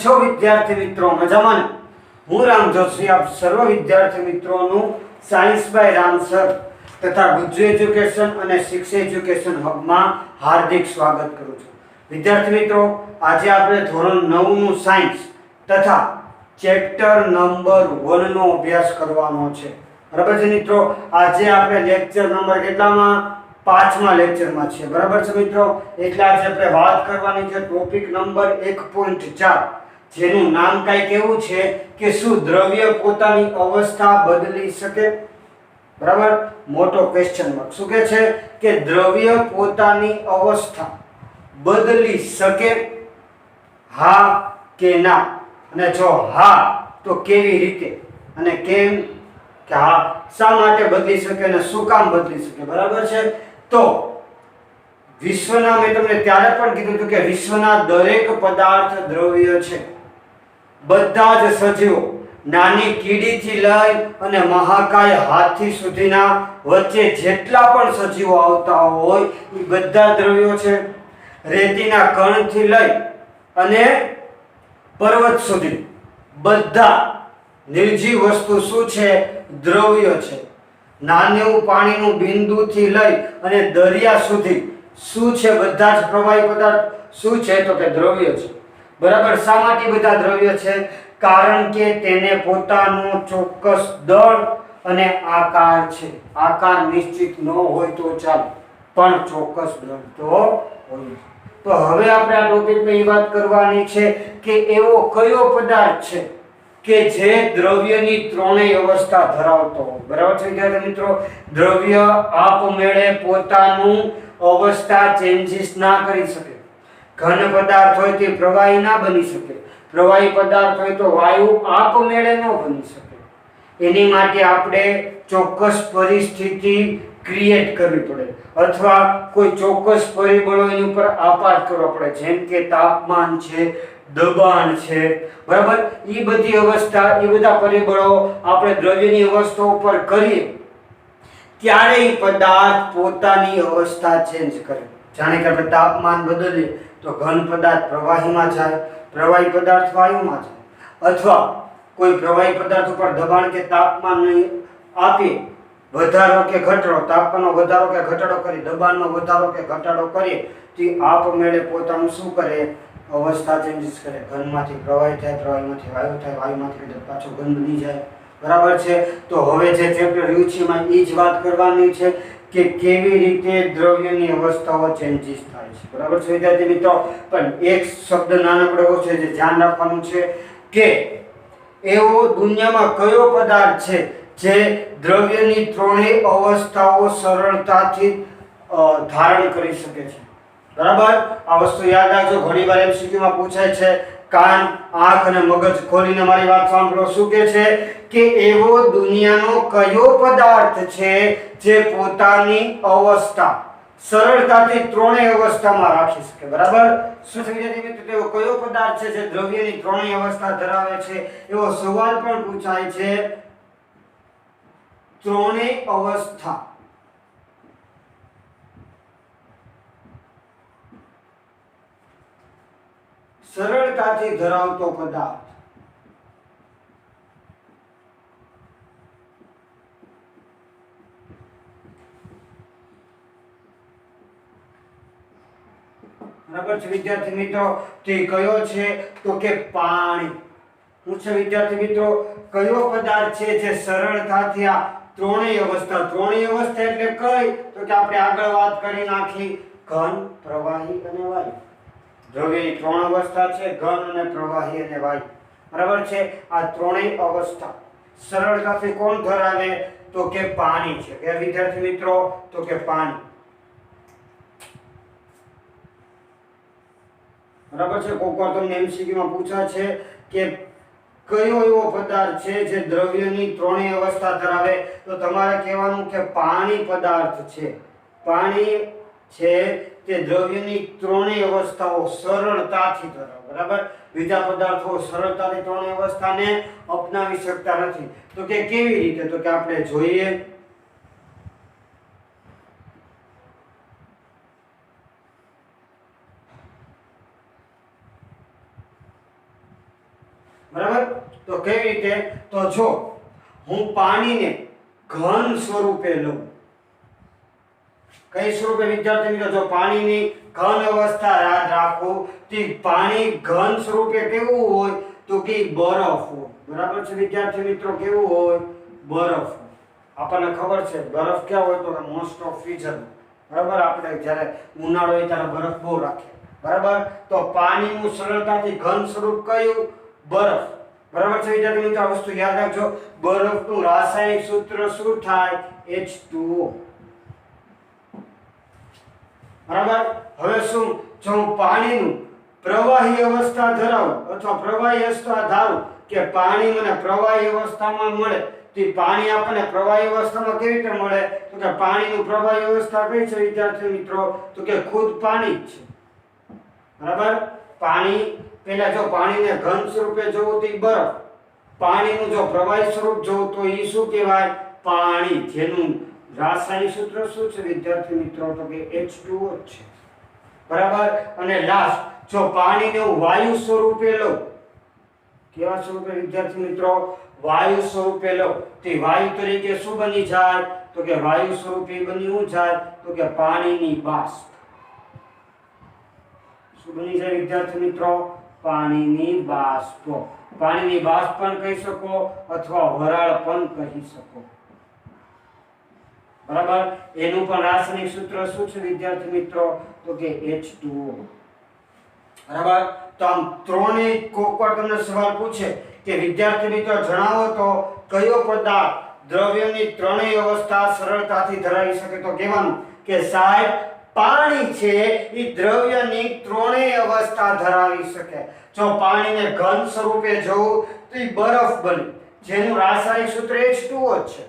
છો વિદ્યાર્થી મિત્રો? મજામાં? હું રામ જોશી આપ સર્વ વિદ્યાર્થી મિત્રોનું સાયન્સ બાય રામ સર તથા ગુજ્જુ એજ્યુકેશન અને શિક્ષ એજ્યુકેશન હબમાં હાર્દિક સ્વાગત કરું છું. વિદ્યાર્થી મિત્રો, આજે આપણે ધોરણ 9 નું સાયન્સ તથા ચેપ્ટર નંબર 1 નો અભ્યાસ કરવાનો છે. બરાબર છે મિત્રો? આજે આપણે લેક્ચર નંબર કેટલામાં? 5મા લેક્ચરમાં છે. બરાબર છે મિત્રો? એટલે આજે આપણે વાત કરવાની છે ટોપિક નંબર 1.4, જેનું નામ કાંઈક એવું છે કે શું દ્રવ્ય પોતાની અવસ્થા બદલી શકે? બરાબર, મોટો ક્વેશ્ચન માર્ક. શું કહે છે કે દ્રવ્ય પોતાની અવસ્થા બદલી શકે? હા કે ના? અને જો હા તો કેવી રીતે, અને કેમ કે હા શા માટે બદલી શકે અને શું કામ બદલી શકે? બરાબર છે? તો વિશ્વના, મેં તમને ત્યારે પણ કીધું હતું કે વિશ્વના દરેક પદાર્થ દ્રવ્ય છે. બધા જ સજીવો, નાની કીડીથી લઈ અને મહાકાય હાથી સુધીના વચ્ચે જેટલા પણ સજીવો આવતા હોય એ બધા દ્રવ્યો છે. રેતીના કણથી લઈ અને પર્વત સુધી બધા નિર્જીવ વસ્તુ શું છે? દ્રવ્ય છે. નાનું પાણીનું બિંદુથી લઈ અને દરિયા સુધી શું છે? બધા જ પ્રવાહી પદાર્થ શું છે? તો કે દ્રવ્ય છે. બરાબર. શા માટે બધા દ્રવ્ય છે? કારણ કે તેને પોતાનો ચોક્કસ દળ અને આકાર છે. આકાર નિશ્ચિત ન હોય તો ચાલે, પણ ચોક્કસ દળ તો હોય. તો હવે આપણે આ ટોપિકમાં એ વાત કરવાની છે કે એવો કયો પદાર્થ છે કે જે દ્રવ્યની ત્રણેય અવસ્થા ધરાવતો હોય. બરાબર છે વિદ્યાર્થી મિત્રો? દ્રવ્ય આપમેળે પોતાનું અવસ્થા ચેન્જીસ ના કરી શકે. ઘન પદાર્થ હોય તે પ્રવાહી ના બની શકે. પ્રવાહી પદાર્થ હોય તો વાયુ આપમેળે ન બની શકે. એની માટે આપણે ચોક્કસ પરિસ્થિતિ ક્રિએટ કરવી પડે, અથવા કોઈ ચોક્કસ પરિબળો એની ઉપર આપાત કરવો પડે, જેમ કે તાપમાન છે, દબાણ છે. બરાબર? એ બધી અવસ્થા, એ બધા પરિબળો આપણે દ્રવ્યની અવસ્થા ઉપર કરીએ ત્યારે એ પદાર્થ પોતાની અવસ્થા ચેન્જ કરે. જાણે કે આપણે તાપમાન બદલીએ તો ઘન પદાર્થ પ્રવાહીમાં જાય, પ્રવાહી પદાર્થ વાયુમાં જાય. અથવા કોઈ પ્રવાહી પદાર્થ ઉપર દબાણ કે તાપમાન આપી વધારો કે ઘટાડો, તાપમાનનો વધારો કે ઘટાડો કરી, દબાણનો વધારો કે ઘટાડો કરીએ તો આપમેળે પોતાનું શું કરે? અવસ્થા ચેન્જીસ કરે. ઘનમાંથી પ્રવાહી થાય, પ્રવાહીમાંથી વાયુ થાય, વાયુમાંથી પાછો ઘન બની જાય. બરાબર છે? તો હવે જે ચેપ્ટર રહ્યું છે એમાં એ જ વાત કરવાની છે કે કેવી રીતે દ્રવ્યની અવસ્થાઓ ચેન્જીસ થાય છે. બરાબર છે વિદ્યાર્થી મિત્રો? પણ એક શબ્દ નાનકડો એવો છે જે ધ્યાન રાખવાનું છે કે એવો દુનિયામાં કયો પદાર્થ છે જે દ્રવ્યની ત્રણેય અવસ્થાઓ સરળતાથી ધારણ કરી શકે છે. બરાબર? આ વસ્તુ યાદ રાખજો. ઘણીવાર MCQ માં પૂછાય છે. કાન, આંખ અને મગજ ખોલીને મારી વાત સાંભળો. શું કે છે કે એવો દુનિયાનો કયો પદાર્થ છે જે પોતાની અવસ્થા સરળતાથી ત્રણેય અવસ્થામાં રાખી શકે? બરાબર? શું છે વિદ્યાર્થી મિત્રો? એવો કયો પદાર્થ છે જે દ્રવ્યની ત્રણેય અવસ્થા ધરાવે છે? એવો સવાલ પણ પૂછાય છે. ત્રણેય અવસ્થા સરળતાથી ધરાવતો પદાર્થ. બરાબર છે વિદ્યાર્થી મિત્રો? તે કયો છે? તો કે પાણી. શું છે વિદ્યાર્થી મિત્રો? કયો પદાર્થ છે જે સરળતાથી આ ત્રણેય અવસ્થા, ત્રણેય અવસ્થા એટલે કઈ? તો કે આપણે આગળ વાત કરી નાખી, ઘન, પ્રવાહી અને વાયુ. દ્રવ્યની ત્રણ અવસ્થા છે, ઘન અને પ્રવાહી અને વાયુ. બરાબર છે? આ ત્રણેય અવસ્થા સરળતાથી કોણ ધરાવે? તો કે પાણી છે. કે વિદ્યાર્થી મિત્રો? તો કે પાણી. બરાબર છે? કોઈક વાર તમને MCQ માં પૂછા છે કે કયો એવો પદાર્થ છે જે દ્રવ્યની ત્રણેય અવસ્થા ધરાવે? તો તમારે કહેવાનું કે પાણી પદાર્થ છે. પાણી છે તે દ્રવ્યની ત્રણેય અવસ્થાઓ સરળતાથી ધરાવે. બરાબર? બીજા પદાર્થો સરળતાથી ત્રણેય અવસ્થાને અપનાવી શકતા નથી. તો કે કેવી રીતે? તો કે આપણે જોઈએ. કેવી રીતે? તો જો હું પાણીને ઘન સ્વરૂપે લઉં, કઈ સ્વરૂપે વિદ્યાર્થી મિત્રો? જો પાણીની ઘન અવસ્થા યાદ રાખો, તે પાણી ઘન સ્વરૂપે કેવું હોય? તો કે બરફ હોય. બરાબર છે વિદ્યાર્થી મિત્રો? કેવું હોય? બરફ. આપણને ખબર છે બરફ ક્યાં હોય? તો મોસ્ટ ઓફ ફ્રીઝર. બરાબર, આપણે જ્યારે ઉનાળો હોય ત્યારે બરફ બહુ રાખે. બરાબર, તો પાણીનું સરળતાથી ઘન સ્વરૂપ કયું? બરફ. બરાબર છે વિદ્યાર્થી મિત્રો? આ વસ્તુ યાદ રાખજો. બરફનું રાસાયણિક સૂત્ર શું થાય? H2O. બરાબર, હવે શું? જો હું પાણીનું પ્રવાહી અવસ્થા ધરાવું અથવા પ્રવાહી અવસ્થા ધારું કે પાણી મને પ્રવાહી અવસ્થામાં મળે, તે પાણી આપણને પ્રવાહી અવસ્થામાં કેવી રીતે મળે? તો કે પાણીનું પ્રવાહી અવસ્થા કઈ છે વિદ્યાર્થી મિત્રો? તો કે ખુદ પાણી જ છે. બરાબર, પાણી પહેલા જો પાણીને ઘન સ્વરૂપે જોવું તો બરફ, પાણીનું જો પ્રવાહી સ્વરૂપ જોવું તો એ શું કહેવાય? પાણી. જેનું રાસાયણિક સૂત્ર શું છે વિદ્યાર્થી મિત્રો? તો કે H2O છે. બરાબર, અને લાસ્ટ જો પાણીને હું વાયુ સ્વરૂપે લઉં, કેવા સ્વરૂપે વિદ્યાર્થી મિત્રો? વાયુ સ્વરૂપે લઉં, તે વાયુ તરીકે શું બની જાય? તો કે વાયુ સ્વરૂપે બની શું જાય? તો કે પાણીની બાષ્પ. શું બની જાય વિદ્યાર્થી મિત્રો? પાણીની બાષ્પ. પાણીની બાષ્પ પણ કહી શકો અથવા વરાળ પણ કહી શકો. બરાબર, એનું પણ રાસાયણિક સૂત્ર શું છે વિદ્યાર્થી મિત્રો? તો કે H2O. બરાબર, તો આમ ત્રણેય કોકવાર તમને સવાલ પૂછે કે વિદ્યાર્થી મિત્રો જણાવો તો કયો પદાર્થ દ્રવ્યની ત્રણેય અવસ્થા સરળતાથી ધરાવી શકે? તો કહેવાનું કે સાહેબ પાણી છે એ દ્રવ્યની ત્રણેય અવસ્થા ધરાવી શકે. જો પાણીને ઘન સ્વરૂપે જોઉં તો એ બરફ બને, જેનું રાસાયણિક સૂત્ર H2O છે.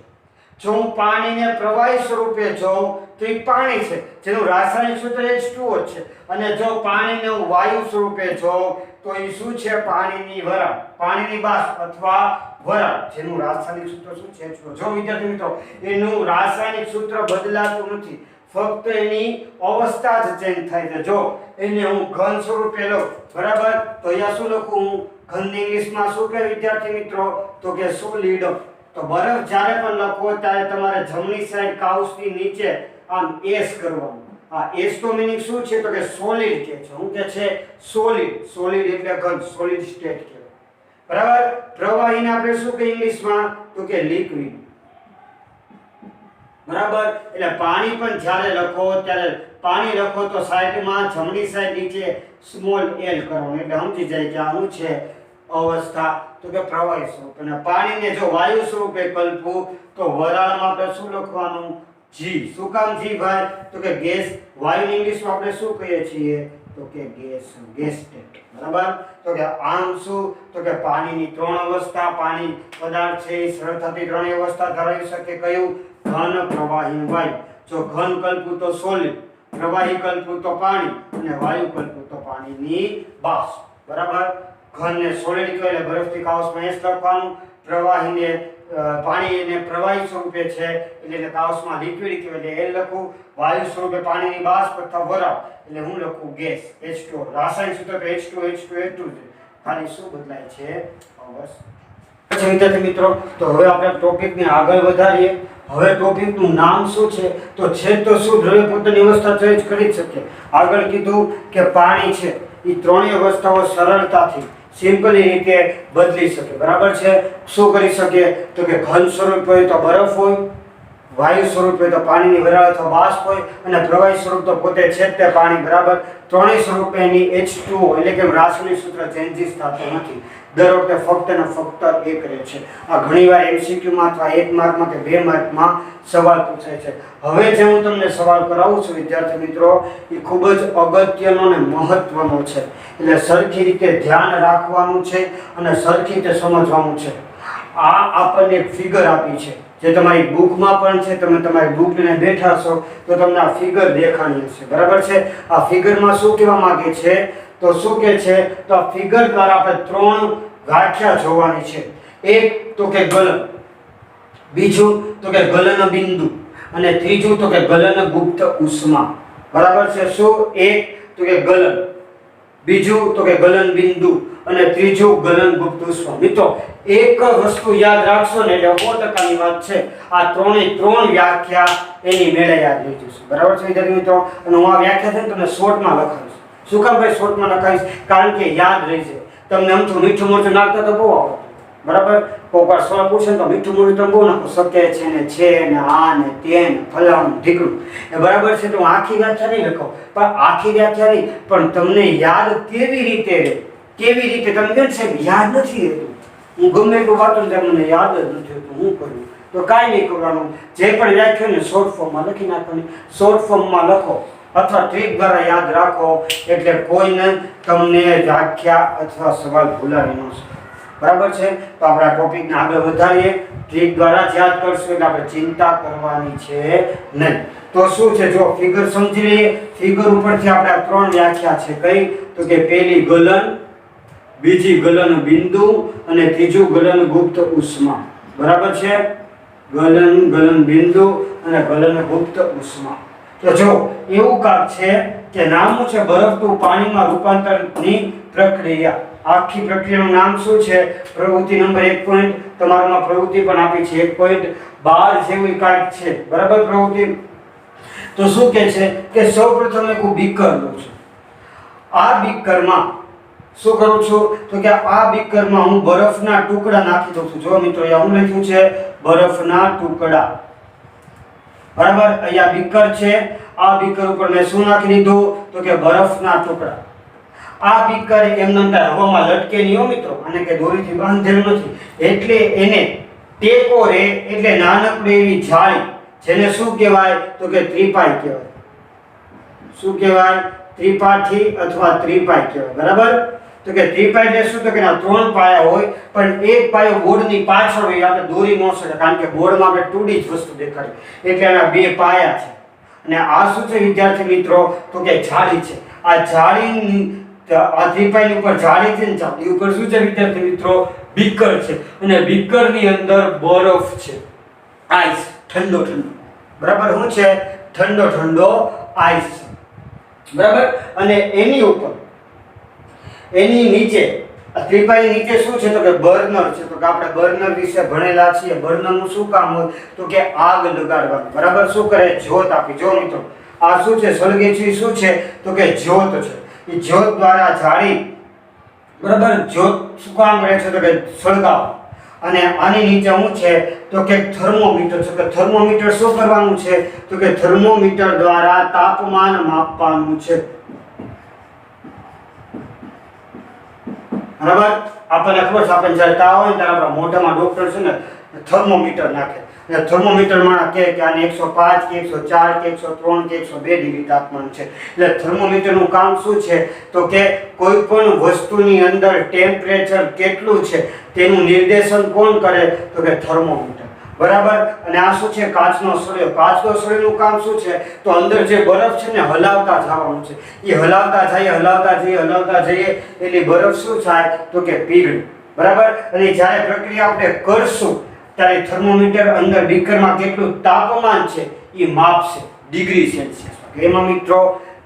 જો હું પાણીને પ્રવાહી સ્વરૂપે જોઉં તો એ પાણી છે, જેનું રાસાયણિક સૂત્ર H2O છે. અને જો પાણીને હું વાયુ સ્વરૂપે જોઉં તો એ શું છે? પાણીની વરાળ, પાણીની બાષ્પ અથવા વરાળ, જેનું રાસાયણિક સૂત્ર શું છે? H2O. જો વિદ્યાર્થી મિત્રો એનું રાસાયણિક સૂત્ર બદલાતું નથી, ફક્ત એની અવસ્થા જ ચેન્જ થાય છે. જો એને હું ઘન સ્વરૂપે લઉં, બરાબર, તો અહીંયા શું લખું હું? ઘન ઇંગ્લિશમાં શું કહે વિદ્યાર્થી મિત્રો? તો કે સોલિડ. તો બરફ જ્યારે પણ લખો ત્યારે તમારે જમણી સાઈડ કાઉસની નીચે આમ એસ કરવાનું. આ એસ તો મીનિંગ શું છે? તો કે સોલિડ કે છે. શું કે છે? સોલિડ. સોલિડ એટલે ઘન, સોલિડ સ્ટેટ કહેવાય. બરાબર, પ્રવાહીને આપણે શું કહીએ ઇંગ્લિશમાં? તો કે લિક્વિડ. બરાબર, એટલે પાણી પણ જ્યારે લખો ત્યારે પાણી લખો તો સાઈડમાં જમણી સાઈડ નીચે સ્મોલ એલ કરવાનું, એટલે સમજી જાય કે આ શું છે? અવસ્થા. તો કે પ્રવાહી સ્વરૂપ. અને પાણીને જો વાયુ સ્વરૂપે કલ્પવું તો વરાળમાં આપણે શું લખવાનું? G. શું કામ G ભાઈ? તો કે ગેસ. વાયુની ઇંગ્લિશમાં આપણે શું કહીએ છીએ? તો કે ગેસ, ગેસ સ્ટેટ. બરાબર, તો કે આમ શું? તો કે પાણીની ત્રણ અવસ્થા, પાણી પદાર્થ છે એ સરળતાથી ત્રણેય અવસ્થા ધરાવી શકે. કયું? ઘન, પ્રવાહી, વાયુ. જો ઘન કલ્પવું તો સોલિડ, પ્રવાહી કલ્પવું તો પાણી, અને વાયુ કલ્પવું તો પાણીની બાષ્પ. બરાબર, ઘનને સોલિડ કહેવાય એટલે બરફથી કાઉસમાં એસ લખવાનું, પ્રવાહીને પાણીને પ્રવાહી સ્વરૂપે છે એટલે કાઉસમાં લિક્વિડ કહેવાય એટલે એલ લખું, વાયુ સ્વરૂપે પાણીની બાષ્પ અથવા વરાળ એટલે હું લખું ગેસ H2O. રાસાયણિક સૂત્ર તો H2O છે, ખાલી શું બદલાય છે? અવસ્થા. વિદ્યાર્થી મિત્રો, તો હવે આપણે ટોપિકને આગળ વધારીએ. હવે ટોપિકનું નામ શું છે? તો છે તો શું? દ્રવ્ય પોતાની અવસ્થા ચેન્જ કરી શકે. આગળ કીધું કે પાણી છે એ ત્રણેય અવસ્થાઓ સરળતાથી સિમ્પલી રીતે બદલી શકે. બરાબર છે, શું કરી શકે? તો કે ઘન સ્વરૂપ હોય તો બરફ હોય, વાયુ સ્વરૂપ હોય તો પાણીની વરાળ અથવા બાષ્પ હોય, અને પ્રવાહી સ્વરૂપ તો પોતે છે જ તે પાણી. બરાબર, ત્રણેય સ્વરૂપે એની H2O એટલે કે રાસાયણિક સૂત્ર ચેન્જીસ થતો નથી. દર વખતે ફક્ત ને ફક્ત એક રહે છે. આ ઘણીવાર MCQમાં અથવા 1 માર્કમાં કે 2 માર્કમાં સવાલ પૂછાય છે. હવે જે હું તમને સવાલ કરાવું છું વિદ્યાર્થી મિત્રો એ ખૂબ જ અગત્યનો અને મહત્વનો છે. એટલે સરખી રીતે ધ્યાન રાખવાનું છે અને સરખી રીતે સમજવાનું છે. આ આપણને એક ફિગર આપી છે જે તમારી બુકમાં પણ છે. તમે તમારી બુક લઈને બેઠા છો તો તમને આ ફિગર દેખાણી હશે. બરાબર છે, આ ફિગરમાં શું કહેવા માંગે છે? તો શું કહે છે? તો આ ફિગર દ્વારા આપણે ત્રણ વ્યાખ્યા જોવાની છે. એક તો કે ગલન, બીજું તો કે ગલન બિંદુ, અને ત્રીજું તો કે ગલન ગુપ્ત ઉષ્મા. બરાબર છે, શું? એક તો કે ગલન, બીજું તો કે ગલન બિંદુ અને ત્રીજું ગલન ગુપ્ત ઉષ્મા. મિત્રો એક વસ્તુ યાદ રાખશો ને એટલે 100%ની વાત છે. આ ત્રણે ત્રણ વ્યાખ્યા એની મેળે યાદ રહી જશે. બરાબર છે વિદ્યાર્થી મિત્રો? અને હું આ વ્યાખ્યા છે ને તમને શોર્ટમાં લખાવીશ. શું કામ ભાઈ શોર્ટમાં લખાવીશ? કારણ કે યાદ રહી જાય. તમને આમ તો મીઠું મરચું નાખતા તો બહુ આવડે. બરાબર? કોઈક વાર સવાલ પૂછે તો મીઠું મરચું તમે બહુ નાખો. શકે છે ને, છે ને, આ ને, તે ને, ફલાણું ઢીકણું. એ બરાબર છે. તો હું આખી વ્યાખ્યા નહીં લખાવ, પણ આખી વ્યાખ્યા નહીં, પણ તમને યાદ કેવી રીતે રહે, કેવી રીતે તમે કહો સાહેબ યાદ નથી રહેતું, હું ગમે એટલું વાંચું ત્યારે મને યાદ જ નથી રહેતું, હું કરું તો કાંઈ નહીં કરવાનું. જે પણ વ્યાખ્યા ને શોર્ટ ફોર્મમાં લખી નાખવાની. શોર્ટ ફોર્મમાં લખો અથવા ટ્રીક દ્વારા યાદ રાખો એટલે કોઈને તમને વ્યાખ્યા અથવા સવાલ ભૂલાવી ન શકે. બરાબર છે? તો આપણે આ ટોપિકને આગળ વધારીએ. ટ્રીક દ્વારા જ યાદ કરશું એટલે આપણે ચિંતા કરવાની છે નહીં. તો શું છે જો ફિગર સમજી લઈએ. ફિગર ઉપરથી આપણે આ ત્રણ વ્યાખ્યા છે. કઈ? તો કે પહેલી ગલન, બીજી ગલન બિંદુ અને ત્રીજું ગલન ગુપ્ત ઉષ્મા. બરાબર છે? ગલન બિંદુ અને ગલન ગુપ્ત ઉષ્મા. તો જો એવું કાક છે કે નામ છે બરફનું પાણીમાં રૂપાંતરની પ્રક્રિયા. આખી પ્રક્રિયાનું નામ શું છે? પ્રવૃત્તિ નંબર 1 પોઈન્ટ. તમારામાં પ્રવૃત્તિ પણ આપી છે 1.12 જેવી કાંઈક છે. બરાબર પ્રવૃત્તિ? તો શું કહે છે કે સૌપ્રથમ એક બીકર લઉં છું. આ બીકરમાં શું કરું છું? તો કે આ બીકરમાં હું બરફના ટુકડા નાખી દઉં છું. જો મિત્રો અહીંયા હું લખ્યું છે બરફના ટુકડા. બરાબર? અહીંયા બીકર છે. આ બીકર ઉપર મેં શું નાખી દીધું? તો કે બરફના ટુકડા. આ બીકર એમને હવામાં લટકે નહીં હો મિત્રો, આને કે દોરીથી બાંધેલું નથી, એટલે એને ટેકો રહે એટલે નાનકડી એવી જાળી, જેને શું કહેવાય? તો કે ત્રિપાઈ કહેવાય. શું કહેવાય? ત્રિપાઠી અથવા ત્રિપાઈ કહેવાય. બરાબર? તો કે ત્રિપાઈ એટલે શું? તો કે ના ત્રણ પાયા હોય પણ એક પાયો બોર્ડની પાછળ હોય. આપણે દોરી ન શકે કારણ કે બોર્ડમાં આપણે 2D જ વસ્તુ દેખાડે એટલે આના બે પાયા છે. અને આ શું છે વિદ્યાર્થી મિત્રો? તો કે જાળી છે. આ જાળીની આ ત્રિપાઈની ઉપર જાળી છે ને જાળી ઉપર શું છે વિદ્યાર્થી મિત્રો? બીકર છે. અને બીકરની અંદર બરફ છે, આઈસ, ઠંડો ઠંડો. બરાબર? શું છે? ઠંડો ઠંડો આઈસ છે. બરાબર? અને એની ઉપર, એની નીચે, આ ત્રિપાઈ નીચે શું છે? તો કે બર્નર છે. તો કે આપણે બર્નર વિશે ભણેલા છીએ. બર્નરનું શું કામ હોય? તો કે આગ લગાડવાનું. બરાબર? શું કરે? જ્યોત આપી. જો મિત્રો આ શું છે? સળગે છે. શું છે? તો કે જ્યોત છે. એ જ્યોત દ્વારા જાળી, બરાબર, જ્યોત શું કામ કરે છે? તો કે સળગાવ. અને આની નીચે શું છે? તો કે થર્મોમીટર છે. કે થર્મોમીટર શું કરવાનું છે? તો કે થર્મોમીટર દ્વારા તાપમાન માપવાનું છે. બરાબર? આપણને ખબર છે આપણે જ્યારે તાવ હોય ત્યારે આપણા મોઢામાં ડોક્ટર છે ને થર્મોમીટર નાખે. અને થર્મોમીટરમાં કે આને 105 કે 104 કે 103 કે 102 ડિગ્રી તાપમાન છે. એટલે થર્મોમીટરનું કામ શું છે? તો કે કોઈ પણ વસ્તુની અંદર ટેમ્પરેચર કેટલું છે તેનું નિર્દેશન કોણ કરે? તો કે થર્મોમીટર. બરાબર? અને આ શું છે? કાચનો સળિયો. કાચનો સળિયાનું કામ શું છે? તો અંદર જે બરફ છે ને હલાવતા જવાનું છે. એ હલાવતા જઈએ એટલે બરફ શું થાય? તો કે પીગળે. બરાબર? અને જ્યારે પ્રક્રિયા આપણે કરશું ત્યારે થર્મોમીટર અંદર બીકરમાં કેટલું તાપમાન છે એ માપશે ડિગ્રી સેલ્સિયસમાં. એમાં મિત્રો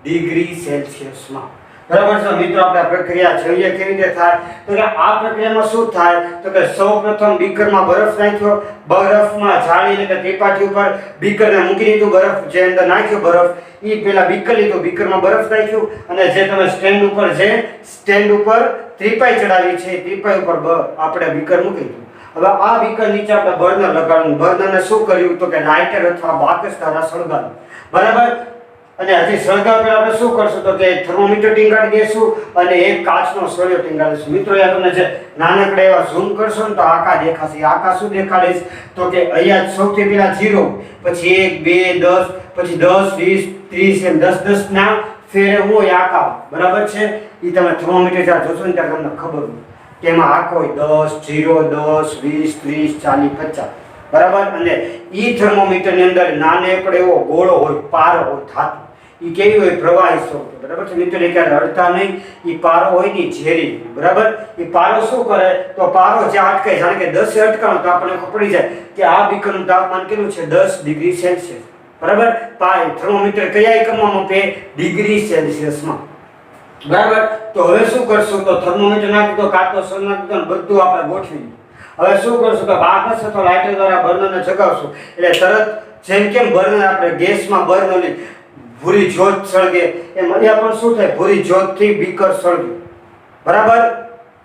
ડિગ્રી સેલ્સિયસમાં. બરાબર છે મિત્રો? આપણે આ પ્રક્રિયા જોઈએ કેવી રીતે થાય. તો કે આ પ્રક્રિયામાં શું થાય? તો કે સૌપ્રથમ બીકરમાં બરફ નાખ્યો, બરફમાં જાળી એટલે ત્રિપાઠી ઉપર બીકરને મૂકી દીધું. બરફ જે અંદર નાખ્યો બરફ એ પેલા બીકર લીધું, બીકરમાં બરફ નાખ્યું અને જે તમે સ્ટેન્ડ ઉપર ત્રિપાઈ ચડાવી છે ત્રિપાઈ ઉપર આપણે બીકર મૂકી દીધું. હવે આ બીકર નીચે આપણે બર્નર લગાડવું. બર્નરને શું કર્યું? તો કે લાઇટર અથવા બાકસ દ્વારા સળગાવ્યું. બરાબર? અને હજી સળગાવ પહેલા આપણે શું કરશું? તો કે થર્મોમીટર ટીંગાડી દઈશું અને એક કાચનો સળિયો ટીંગાડીશું. મિત્રો યાર તમને જે નાનકડા એવા ઝૂમ કરશો ને તો આકા દેખાશે. આકા શું દેખાડીશ? તો કે અહીંયા સૌથી પહેલા 0, પછી 1 2 10, પછી 10 20 30 એમ 10 ના ફેરે હોય આકા. બરાબર છે? એ તમે થર્મોમીટર જ્યારે જોશો ને ત્યારે તમને ખબર હોય કે એમાં આખો હોય 10 0 10 20 30 40 50. બરાબર? અને એ થર્મોમીટરની અંદર નાનકડો એવો ગોળો હોય, પારો હોય, ધાતુ. એ કેવી હોય? પ્રવાહી સ્વરૂપ. બરાબર છે મિત્રો? એ ક્યારે અડતા નહીં. એ પારો હોય ને ઝેરી. બરાબર? એ પારો શું કરે? તો પારો જ્યાં અટકાય, જાણે કે 10 અટકાવો તો આપણને ખબર પડી જાય કે આ બીકરનું તાપમાન કેટલું છે? 10 ડિગ્રી સેલ્સિયસ. બરાબર? થર્મોમીટર કયા એકમમાં માપે? ડિગ્રી સેલ્સિયસમાં. બરાબર. તો હવે શું કરશું? તો થર્મોમીટર નાખી દો, કાં તો સન નાખી દો, બધું આપણે ગોઠવી દઈએ. હવે શું કરશું? તો ભાગ હશે તો લાઇટર દ્વારા બર્નરને જગાવશું એટલે તરત જેમ કેમ બર્નર આપણે ગેસમાં બર્નરની ભૂરી જ્યોત સળગે એમ અહીંયા પણ શું થાય? ભૂરી જ્યોતથી બીકર સળગે. બરાબર.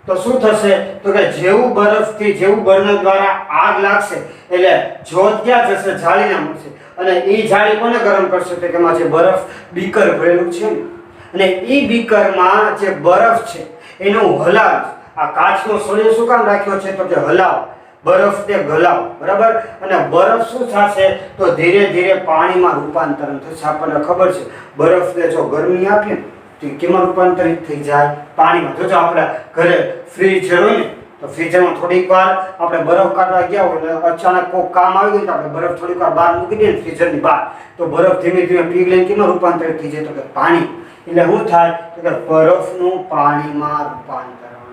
તો શું થશે? તો કે જેવું બરફથી જેવું બર્નર દ્વારા આગ લાગશે એટલે જ્યોત ક્યાં જશે? જાળીના મળશે. અને એ જાળી કોને ગરમ કરશે? તો કે એમાં જે બરફ બીકર ભરેલું છે ને, અને એ બીકરમાં જે બરફ છે એનું હલાવ. આ કાચનો સળિયો શું કામ રાખ્યો છે? તો કે હલાવ, બરફને ગલાવ. બરાબર. અને બરફ શું થશે? તો ધીરે ધીરે પાણીમાં રૂપાંતરણ થશે. આપણને ખબર છે બરફને જો ગરમી આપીએ ને તો કેમાં રૂપાંતરિત થઈ જાય? પાણીમાં. જોજો આપણે ઘરે ફ્રીજ હોય ને તો ફ્રીઝરમાં થોડીક વાર આપણે બરફ કાઢવા ગયા હોય અને અચાનક કોઈ કામ આવી ગયું તો આપણે બરફ થોડીક વાર બહાર મૂકી દઈએ ને ફ્રીઝરની બહાર, તો બરફ ધીમે ધીમે પીગળીને કેમાં રૂપાંતરિત થઈ જાય? તો કે પાણી. એટલે શું થાય? તો કે બરફનું પાણીમાં રૂપાંતરણ.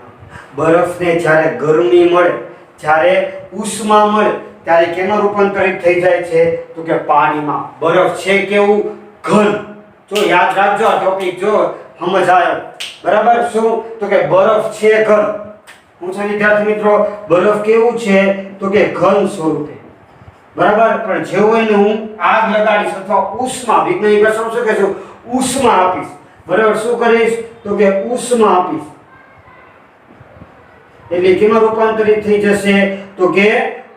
બરફને જ્યારે ગરમી મળે, જ્યારે ઉષ્મા મળે ત્યારે કેમાં રૂપાંતરિત થઈ જાય છે? તો કે પાણીમાં. બરફ છે કેવું? ઘન. જો યાદ રાખજો આ ટોપિક, જો સમજ આવે. બરાબર. શું? તો કે બરફ છે ઘન. હું છે વિદ્યાર્થી મિત્રો, બરફ કેવું છે? તો કે ઘન સ્વરૂપે. બરાબર. પણ જેવું એને હું આગ લગાડીશ અથવા ઉષ્મા, વૈજ્ઞાનિક ભાષામાં શું કહેશું? ઉષ્મા આપીશ. બરાબર. શું કરીશ? તો કે ઉષ્મા આપીશ એટલે કેમાં રૂપાંતરિત થઈ જશે? તો કે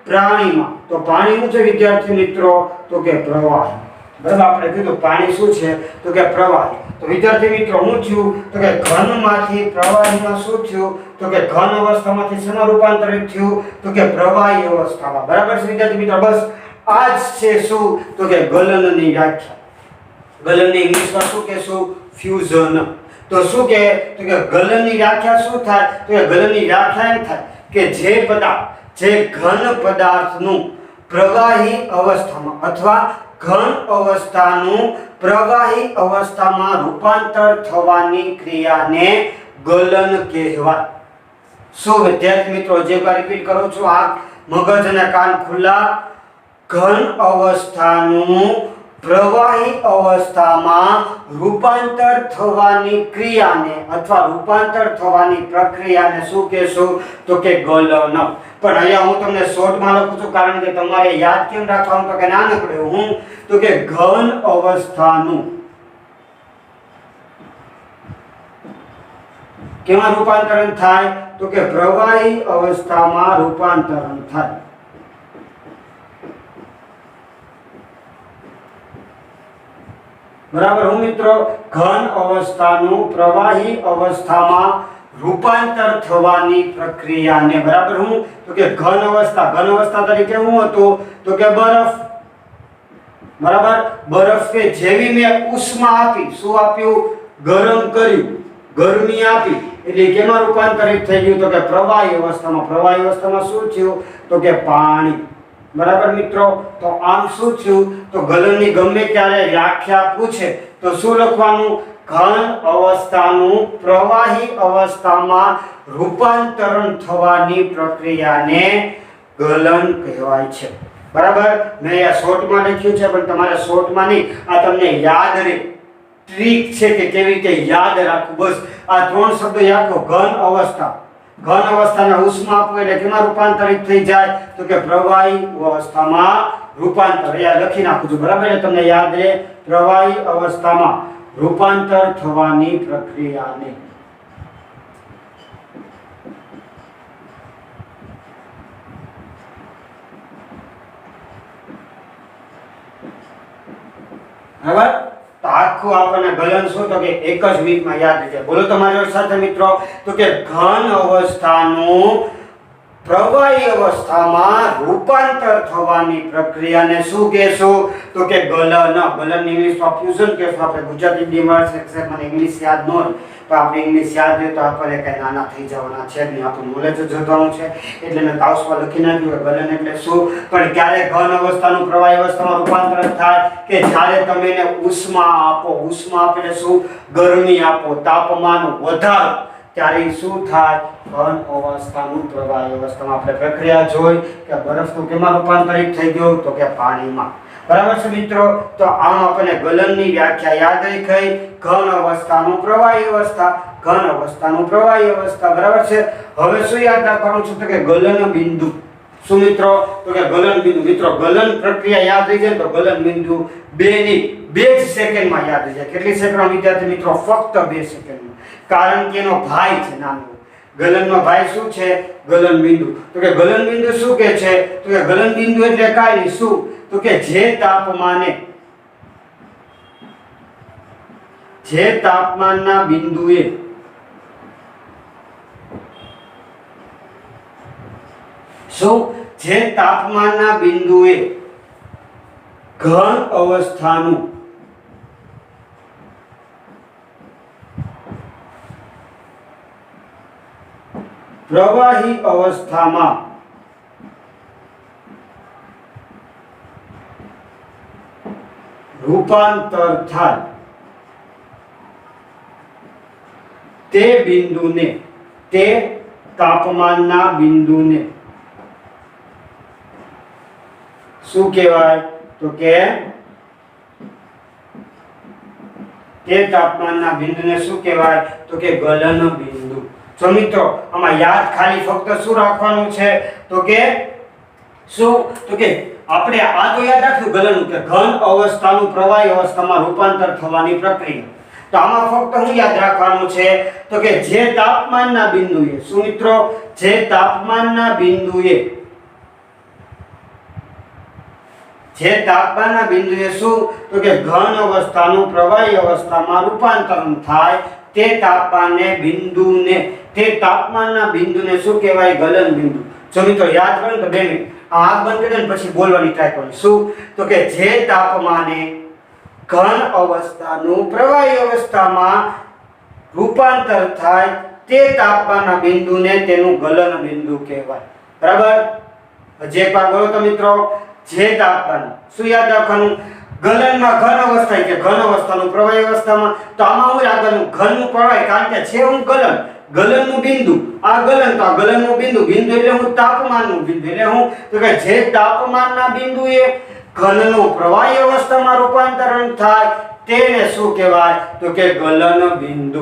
પ્રાણીમાં. તો પાણીનું છે વિદ્યાર્થી મિત્રો? તો કે પ્રવાહી. બરાબર. આપણે કીધું પાણી શું છે? તો કે પ્રવાહી. તો વિદ્યાર્થી મિત્રો શું થયું? તો કે ઘનમાંથી પ્રવાહીમાં શું થયું? તો કે ઘન અવસ્થામાંથી શેમાં રૂપાંતરિત થયું? તો કે પ્રવાહી અવસ્થામાં. બરાબર છે વિદ્યાર્થી મિત્રો? બસ આ જ છે શું? તો કે ગલનની વ્યાખ્યા. ગલનની ઇંગ્લિશમાં શું કહેશું? ફ્યુઝન. તો શું કહે? તો કે ગલનની વ્યાખ્યા શું થાય? તો કે ગલનની વ્યાખ્યા એમ થાય કે જે પદાર્થ, જે ઘન પદાર્થનું પ્રવાહી અવસ્થામાં અથવા ઘન અવસ્થાનું પ્રવાહી અવસ્થામાં રૂપાંતર થવાની ક્રિયાને ગલન કહેવાય. શું વિદ્યાર્થી મિત્રો? જે વાર રિપીટ કરું છું, આ મગજ અને કાન ખુલ્લા. ઘન અવસ્થાનું પ્રવાહી અવસ્થામાં રૂપાંતર થવાની ક્રિયાને અથવા રૂપાંતર થવાની પ્રક્રિયાને શું કહેશું? તો કે ગલન. પણ અહીંયા હું તમને શોર્ટમાં લખું છું કારણ કે તમારે યાદ કેમ રાખવાનું? તો કે નાનકડું હું તો કે ઘન અવસ્થાનું કેમાં રૂપાંતરણ થાય? તો કે પ્રવાહી અવસ્થામાં રૂપાંતરણ થાય. બરાબર. હું મિત્રો ઘન અવસ્થાનું પ્રવાહી અવસ્થામાં રૂપાંતર થવાની પ્રક્રિયાને, બરાબર, હું તો કે ઘન અવસ્થા તરીકે હું હતું? તો કે બરફ. બરાબર. બરફ કે જેવી મેં ઉષ્મા આપી, શું આપ્યું? ગરમ કર્યું, ગરમી આપી એટલે કેમાં રૂપાંતરિત થઈ ગયું? તો કે પ્રવાહી અવસ્થામાં. પ્રવાહી અવસ્થામાં શું થયું? તો કે પાણી. બરાબર મિત્રો. તો આમ શું થયું? તો ગલનની ગમે ત્યારે વ્યાખ્યા પૂછે તો શું લખવાનું? ઘન અવસ્થાનું પ્રવાહી અવસ્થામાં રૂપાંતરણ થવાની પ્રક્રિયાને ગલન કહેવાય છે. બરાબર. મેં અહીંયા શોર્ટમાં લખ્યું છે પણ તમારે શોર્ટમાં નહીં, આ તમને યાદ રહે. ટ્રીક છે કે કેવી રીતે યાદ રાખવું. બસ આ ત્રણ શબ્દો યાદ રાખો. ઘન અવસ્થા, ઘન અવસ્થાને ઉષ્મા આપવું એટલે કેમાં રૂપાંતરિત થઈ જાય? તો કે પ્રવાહી અવસ્થામાં રૂપાંતર. અહીંયા લખી નાખું છું. બરાબર. એટલે તમને યાદ રહે. પ્રવાહી અવસ્થામાં રૂપાંતર થવાની પ્રક્રિયાને. બરાબર. તો આખું આપણને ગલન શું? તો કે એક જ મિનિટમાં યાદ રહી જાય. બોલો તમારી સાથે મિત્રો. તો કે ઘન અવસ્થાનું પ્રવાહી અવસ્થામાં રૂપાંતર થવાની પ્રક્રિયાને શું કહેશું? તો કે ગલન. ગલનની ઇંગ્લિશમાં ફ્યુઝન કહેશું. આપણે ગુજરાતી ડિમાન્ડ છે, મને ઇંગ્લિશ યાદ ન હોય તો આપણે ઇંગ્લિશ યાદ રહે તો આપણે કઈ નાના થઈ જવાના છે નહીં, આપણું નોલેજ જ વધવાનું છે. એટલે મેં કાઉસમાં લખી નાખ્યું ગલન એટલે શું. પણ ક્યારે ઘન અવસ્થાનું પ્રવાહી અવસ્થામાં રૂપાંતર થાય? કે જ્યારે તમે એને ઉષ્મા આપો. ઉષ્મા આપો એટલે શું? ગરમી આપો, તાપમાન વધારો, ત્યારે શું થાય? ઘન અવસ્થાનું પ્રવાહી અવસ્થામાં. આપણે પ્રક્રિયા જોઈ કે બરફનું કેમાં રૂપાંતરિત થઈ ગયું? તો કે પાણીમાં. બરાબર છે મિત્રો? તો આમ આપણને ગલનની વ્યાખ્યા યાદ રહી ગઈ. ઘન અવસ્થાનું પ્રવાહી અવસ્થા, ઘન અવસ્થાનું પ્રવાહી અવસ્થા. બરાબર છે? હવે શું યાદ રાખવાનું છે? તો કે ગલન બિંદુ. શું મિત્રો? તો કે ગલન બિંદુ. મિત્રો ગલન પ્રક્રિયા યાદ રહી જાય તો ગલન બિંદુ 2 જ સેકન્ડમાં યાદ રહી જાય. કેટલી સેકન્ડ વિદ્યાર્થી મિત્રો? ફક્ત 2 સેકન્ડમાં. કારણ કે એનો ભાઈ છે નાનો. ગલનનો ભાઈ શું છે? ગલન બિંદુ. તો કે ગલન બિંદુ શું કે છે? તો કે ગલન બિંદુ એટલે કાઈ નહીં. શું? તો કે જે તાપમાનના બિંદુએ જે તાપમાનના બિંદુએ ઘન અવસ્થાનું પ્રવાહી અવસ્થામાં રૂપાંતર થાય તે બિંદુને, તે તાપમાનના બિંદુને શું કહેવાય? તો કે તે તાપમાનના બિંદુને શું કહેવાય? તો કે ગલન બિંદુ. જો મિત્રો આમાં યાદ ખાલી ફક્ત શું રાખવાનું છે? તો કે શું? તો કે આપણે આ તો યાદ રાખ્યું ગલનનું કે ઘન અવસ્થાનું પ્રવાહી અવસ્થામાં રૂપાંતર થવાની પ્રક્રિયા. તો આમાં ફક્ત શું યાદ રાખવાનું છે? તો કે જે તાપમાનના બિંદુએ, શું મિત્રો? જે તાપમાનના બિંદુએ, જે તાપમાનના બિંદુએ શું? તો કે ઘન અવસ્થાનું પ્રવાહી અવસ્થામાં રૂપાંતરણ થાય તે તાપમાનના બિંદુને શું કહેવાય? ગલન બિંદુ. જો મિત્રો યાદ કરો તો 2 મિનિટ આંખ બંધ કરી દે પછી બોલવાની ટ્રાય કરો. શું? તો કે જે તાપમાને ઘન અવસ્થાનું પ્રવાહી અવસ્થામાં રૂપાંતર થાય તે તાપમાનના બિંદુને તેનું ગલન બિંદુ કહેવાય. બરાબર? હજી એકવાર બોલો તો મિત્રો. જે તાપમાન, શું યાદ રાખવાનું? ગલનમાં ઘન અવસ્થા કે ઘન અવસ્થાનું પ્રવાહી અવસ્થામાં. તો આમાં હું યાદ રાખવાનું ઘનનું પ્રવાહી, કારણ કે છે હું ગલનનું બિંદુ. આ ગલન તો આ ગલનનું બિંદુ. બિંદુ એટલે હું તાપમાનનું બિંદુ. એટલે હું તો કે જે તાપમાનના બિંદુએ ઘનનું પ્રવાહી અવસ્થામાં રૂપાંતરણ થાય તેને શું કહેવાય? તો કે ગલન બિંદુ.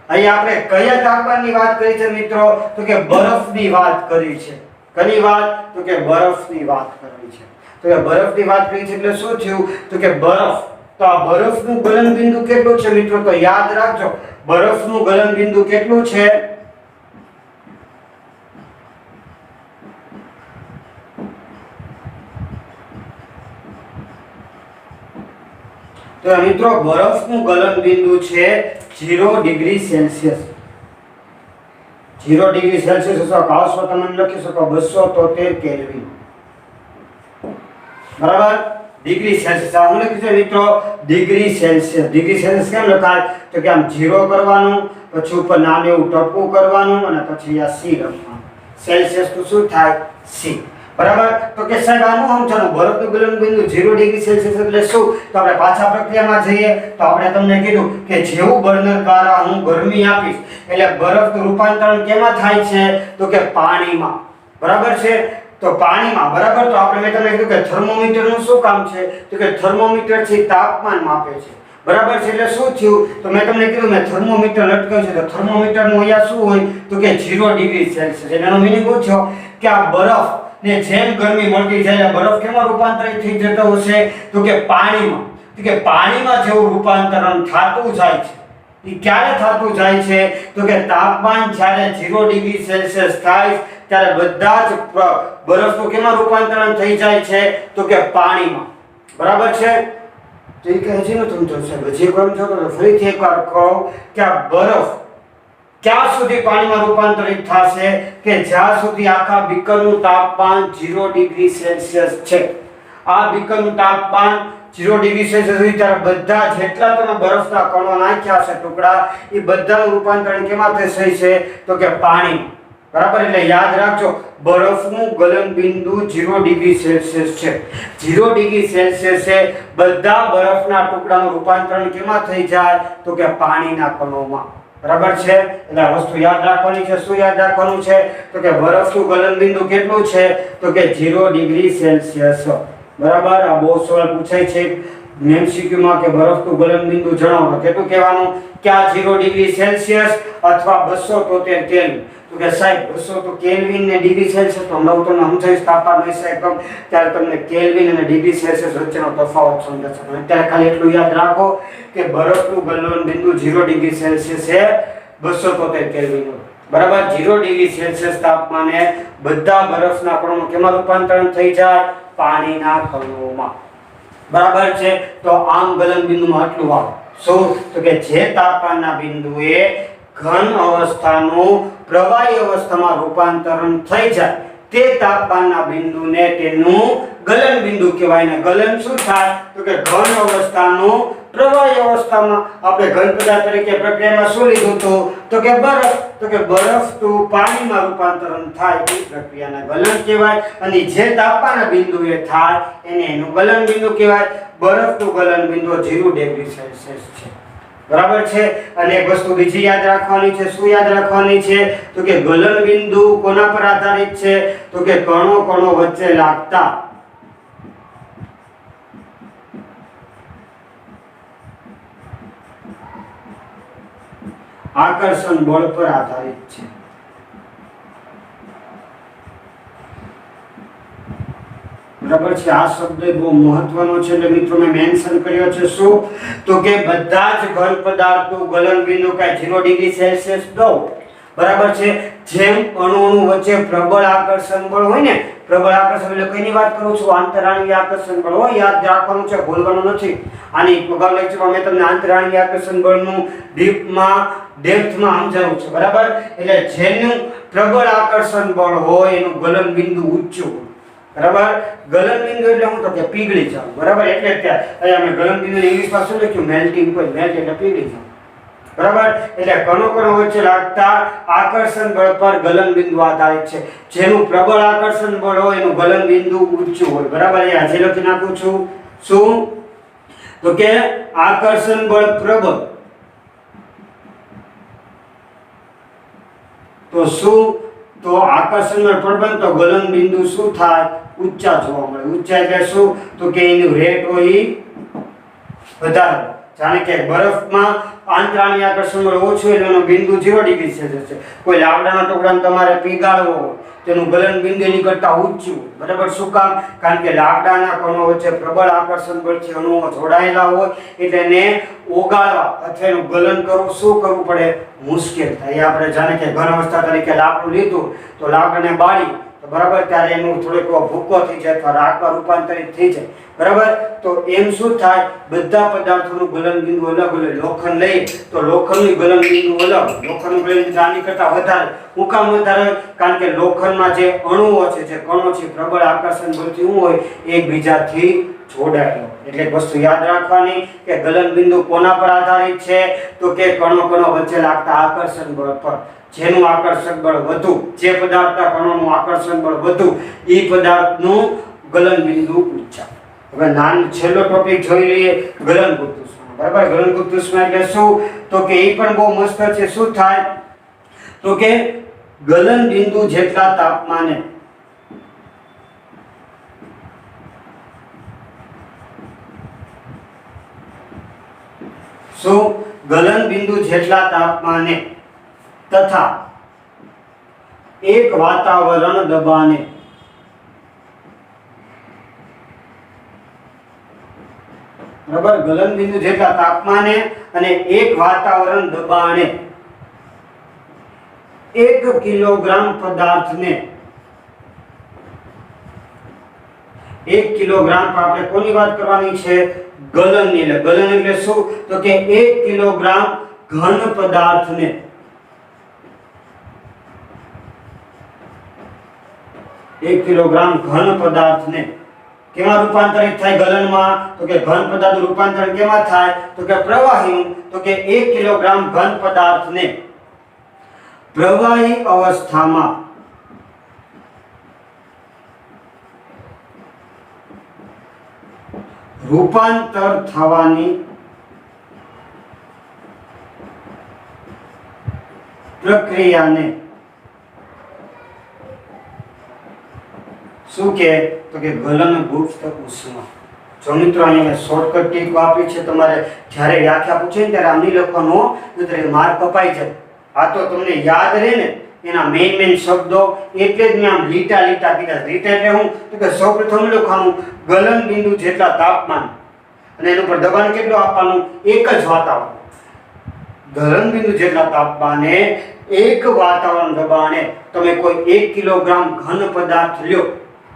અહીં આપણે કયા તાપમાનની વાત કરી છે મિત્રો? તો કે બરફની વાત કરી છે. કની વાત? તો કે બરફની વાત કરી છે. તો કે બરફની વાત કરી છે એટલે શું થયું? તો કે બરફ. તો આ બરફનું ગલન બિંદુ કેટલું છે મિત્રો? તો યાદ રાખજો બરફનું ગલન બિંદુ કેટલું છે? તો મિત્રો બરફનું ગલન બિંદુ છે 0 ડિગ્રી સેલ્સિયસ. 0 ડિગ્રી સેલ્સિયસ અથવા કાઉસમાં તમે લખી શકો 273 કેલ્વિન. બરાબર? ડિગ્રી સેલ્સિયસ આ હું લખી છે મિત્રો ડિગ્રી સેલ્સિયસ. ડિગ્રી સેલ્સિયસ કેમ લખાય? તો કે આમ 0 કરવાનું, પછી ઉપર નાનું એવું ટપકું કરવાનું અને પછી આ સી લખવાનું. સેલ્સિયસ તો શું થાય? સી. બરાબર? તો કે સાહેબ આનું સમજાનું બરફનું ગલન બિંદુ 0 ડિગ્રી સેલ્સિયસ એટલે શું? તો આપણે પાછા પ્રક્રિયામાં જઈએ તો આપણે તમને કીધું કે જેવું બર્નર દ્વારા હું ગરમી આપીશ એટલે બરફનું રૂપાંતરણ કેમાં થાય છે? તો કે પાણીમાં. બરાબર છે? તો પાણીમાં. બરાબર? તો આપણે મેં તમને કીધું કે થર્મોમીટરનું શું કામ છે? તો કે થર્મોમીટર છે તાપમાન માપે છે. બરાબર છે? એટલે શું થયું? તો મેં તમને કીધું મેં થર્મોમીટર લટકાવ્યું છે તો થર્મોમીટરનું અહીંયા શું હોય? તો કે 0 ડિગ્રી સેલ્સિયસ. એનો મીનિંગ શું થયો? કે આ બરફ ને જેમ ગરમી મળતી જાય બરફ કેમાં રૂપાંતરિત થઈ જતો હશે? તો કે પાણીમાં. તો કે પાણીમાં જેવું રૂપાંતરણ થતું જાય છે એ ક્યારે થતું જાય છે? તો કે તાપમાન જ્યારે 0 ડિગ્રી સેલ્સિયસ થાય ત્યારે બધા જ બરફનું કેમાં રૂપાંતરણ થઈ જાય છે? તો કે પાણીમાં. બરાબર છે? તો એ કહે છે ને તમે સાહેબ હજી એકવાર સમજો તો ફરીથી એકવાર કહું કે આ બરફ ક્યાં સુધી પાણીમાં રૂપાંતરિત થશે? કે જ્યાં સુધી આખા બીકરનું તાપમાન 0 ડિગ્રી સેલ્સિયસ છે. આ બીકરનું તાપમાન 0 ડિગ્રી સેલ્સિયસ હોય ત્યારે બધા જેટલા તમે બરફના કણો નાખ્યા છે ટુકડા એ બધાનું રૂપાંતરણ કેમાં થશે છે? તો કે પાણી. બરાબર? એટલે યાદ રાખજો બરફનું ગલન બિંદુ 0 ડિગ્રી સેલ્સિયસ છે. 0 ડિગ્રી સેલ્સિયસે બધા બરફના ટુકડાનું રૂપાંતરણ કેમાં થઈ જાય? તો કે પાણીના કણોમાં. બરાબર છે? એટલે આ વસ્તુ યાદ રાખવાની છે. શું યાદ રાખવાનું છે? તો કે બરફનું ગલન બિંદુ કેટલું છે? તો કે 0 ડિગ્રી સેલ્સિયસ. બરાબર, આ બહુ સવાલ પૂછાય છે MCQ માં કે બરફનું ગલનબિંદુ જણાવો. કેટલું કહેવાનું કે આ 0 ડિગ્રી સેલ્સિયસ અથવા 273 કેલ્વિન. તો કે સાહેબ 200 કેલ્વિન ને ડિગ્રી સેલ્સિયસ તો હમણાં તમને સમજાવીશ તાપમાન વિશે એકદમ, ત્યારે તમને કેલ્વિન અને ડિગ્રી સેલ્સિયસ વચ્ચેનો તફાવત સમજાશે. પણ અત્યારે ખાલી એટલું યાદ રાખો કે બરફનું ગલનબિંદુ 0 ડિગ્રી સેલ્સિયસ એ 273 કેલ્વિન હોય. બરાબર, 0 ડિગ્રી સેલ્સિયસ તાપમાને બધા બરફના કણો કેમાં રૂપાંતરણ થઈ જાય? પાણીના કણોમાં. બરાબર છે, તો આમ ગલનબિંદુમાં આટલું આવે. શું? તો કે જે તાપમાનના બિંદુએ ઘન અવસ્થાનું પ્રવાહી અવસ્થામાં રૂપાંતરણ થઈ જાય તે તાપમાનના બિંદુને તેનું ગલનબિંદુ કહેવાય. ને ગલન શું થાય? તો કે ઘન અવસ્થાનું પ્રવાહી અવસ્થામાં આપણે ઘન પદાર્થ તરીકે પ્રક્રિયામાં શું લીધું હતું? તો કે બરફ. તો કે બરફનું પાણીમાં રૂપાંતરણ થાય એ પ્રક્રિયાને ગલન કહેવાય. અને જે તાપમાનના બિંદુએ થાય એને એનું ગલનબિંદુ કહેવાય. બરફનું ગલનબિંદુ 0 ડિગ્રી સેલ્સિયસ છે. બરાબર છે. અને એક વસ્તુ બીજી યાદ રાખવાની છે. શું યાદ રાખવાની છે? તો કે ગલનબિંદુ કોના પર આધારિત છે? તો કે કણો કણો વચ્ચે લાગતા આકર્ષણ બળ પર આધારિત છે. બરાબર છે. આ શબ્દ બહુ મહત્વનો છે એટલે મિત્રો મેં મેન્શન કર્યો છે. શું? તો કે બધા જ ઘન પદાર્થનું ગલનબિંદુ કાંઈ 0 ડિગ્રી સેલ્સિયસ દો. બરાબર છે. જેમ અણુઓનું વચ્ચે પ્રબળ આકર્ષણ બળ હોય ને, પ્રબળ આકર્ષણ એટલે કઈની વાત કરું છું? આંતરાણવીય આકર્ષણ બળ હોય. યાદ રાખવાનું છે, ભૂલવાનું નથી. આની અગાઉ લેક્ચરમાં મેં તમને આંતરાણવીય આકર્ષણ બળનું ડેપ્થમાં સમજાવ્યું છે. બરાબર, એટલે જેનું પ્રબળ આકર્ષણ બળ હોય એનું ગલનબિંદુ ઊંચું હોય. બરાબર, ગલનબિંદુ એટલે હું તો કે પીગળી જાવ. બરાબર, એટલે ત્યાં અહીંયા અમે ગલનબિંદુ ઇંગ્લિશમાં શું લખ્યું? Melting point. મેલ્ટ એટલે પીગળી જાવ. બરાબર, એટલે કણો કણો વચ્ચે લાગતા આકર્ષણ બળ પર ગલનબિંદુ આધારિત છે. જેનું પ્રબળ આકર્ષણ બળ હોય એનું ગલનબિંદુ ઊંચું હોય. બરાબર, એ આજે લખી નાખું છું. શું? તો કે આકર્ષણ બળ પ્રબળ તો શું? તો આકર્ષણ બળ પ્રબળ તો ગલનબિંદુ શું થાય? ઊંચા જોવા મળે. ઊંચા એટલે શું? તો કે એનું રેટ હોય વધારે. જાણે કે બરફમાં આંતરાણવીય આકર્ષણ બળ ઓછું એટલે એનો બિંદુ 0 ડિગ્રી સેલ્સિયસ છે. કોઈ લાકડાના ટુકડાને તમારે પીગાળવો હોય તેનું ગલનબિંદુ એની કરતાં ઊંચું. બરાબર, શું કામ? કારણ કે લાકડાના કણો વચ્ચે પ્રબળ આકર્ષણ બળથી અણુઓ જોડાયેલા હોય એટલે એને ઓગાળવા અથવા એનું ગલન કરવું શું કરવું પડે? મુશ્કેલ થાય. આપણે જાણે કે ઘન અવસ્થા તરીકે લાકડું લીધું તો લાકડાને બાળી તો બરાબર ત્યારે એનું થોડોક ભૂકો થઈ જાય અથવા રાગમાં રૂપાંતરિત થઈ જાય. બરાબર, તો એમ શું થાય? બધા પદાર્થોનું ગલનબિંદુ અલગ હોય. લોખંડ લઈએ તો લોખંડનું ગલનબિંદુ અલગ. લોખંડનું ગલનબિંદુ આની કરતાં વધારે. શું કામ વધારે? કારણ કે લોખંડમાં જે અણુઓ છે, જે કણો છે, પ્રબળ આકર્ષણ બળથી શું હોય? એકબીજાથી જોડાયેલો. એટલે એક વસ્તુ યાદ રાખવાની કે ગલનબિંદુ કોના પર આધારિત છે? તો કે કણો કણો વચ્ચે લાગતા આકર્ષણ બળ પર. જેનું આકર્ષણ બળ વધુ, જે પદાર્થના કણોનું આકર્ષણ બળ વધુ, એ પદાર્થનું ગલનબિંદુ ઊંચા. હવે છેલ્લો ટોપિક જોઈ લઈએ, ગલનભૂત ઉષ્મા. બરાબર, ગલનભૂત ઉષ્મા એટલે શું? તો કે એ પણ બહુ મસ્ત છે. શું થાય? તો કે ગલનબિંદુ જેટલા તાપમાને શું? ગલનબિંદુ જેટલા તાપમાને તથા એક વાતાવરણ દબાણે બરાબર, ગલનબિંદુ જેટલા તાપમાને અને એક વાતાવરણ દબાણે 1 કિલોગ્રામ પદાર્થને 1 કિલોગ્રામ પર આપણે કોની વાત કરવાની છે? ગલનની. એટલે ગલન એટલે શું? તો કે 1 કિલોગ્રામ ઘન પદાર્થને 1 કિલોગ્રામ ઘન પદાર્થને કેમાં રૂપાંતરિત થાય? ગલનમાં. તો કે ઘન પદાર્થનું રૂપાંતરણ કેમાં થાય? તો કે પ્રવાહીનું. તો કે 1 કિલોગ્રામ ઘન પદાર્થને પ્રવાહી અવસ્થામાં રૂપાંતર થવાની પ્રક્રિયાને શું કે તો કે ગલનગુપ્ત ઉષ્મા। જો મિત્રો અહીંયા શોર્ટકટ ટીપ આપી છે, તમારે જ્યારે વ્યાખ્યા પૂછે ને ત્યારે આમ નહીં લખવાનું, નહીંતર માર્ક કપાઈ જાય। આ તો તમને યાદ રહે ને એના મેઇન શબ્દો, એટલે જ મેં આમ લીટા કીધા। લીટા એટલે હું તો કે સૌપ્રથમ લખવાનું ગલન બિંદુ જેટલા તાપમાન અને એનું પર દબાણ કેટલું આપવાનું, એક જ વાતાવરણ। ગલન બિંદુ જેટલા તાપમાને એક વાતાવરણ દબાણે તમે કોઈ 1 કિલોગ્રામ ઘન પદાર્થ લ્યો,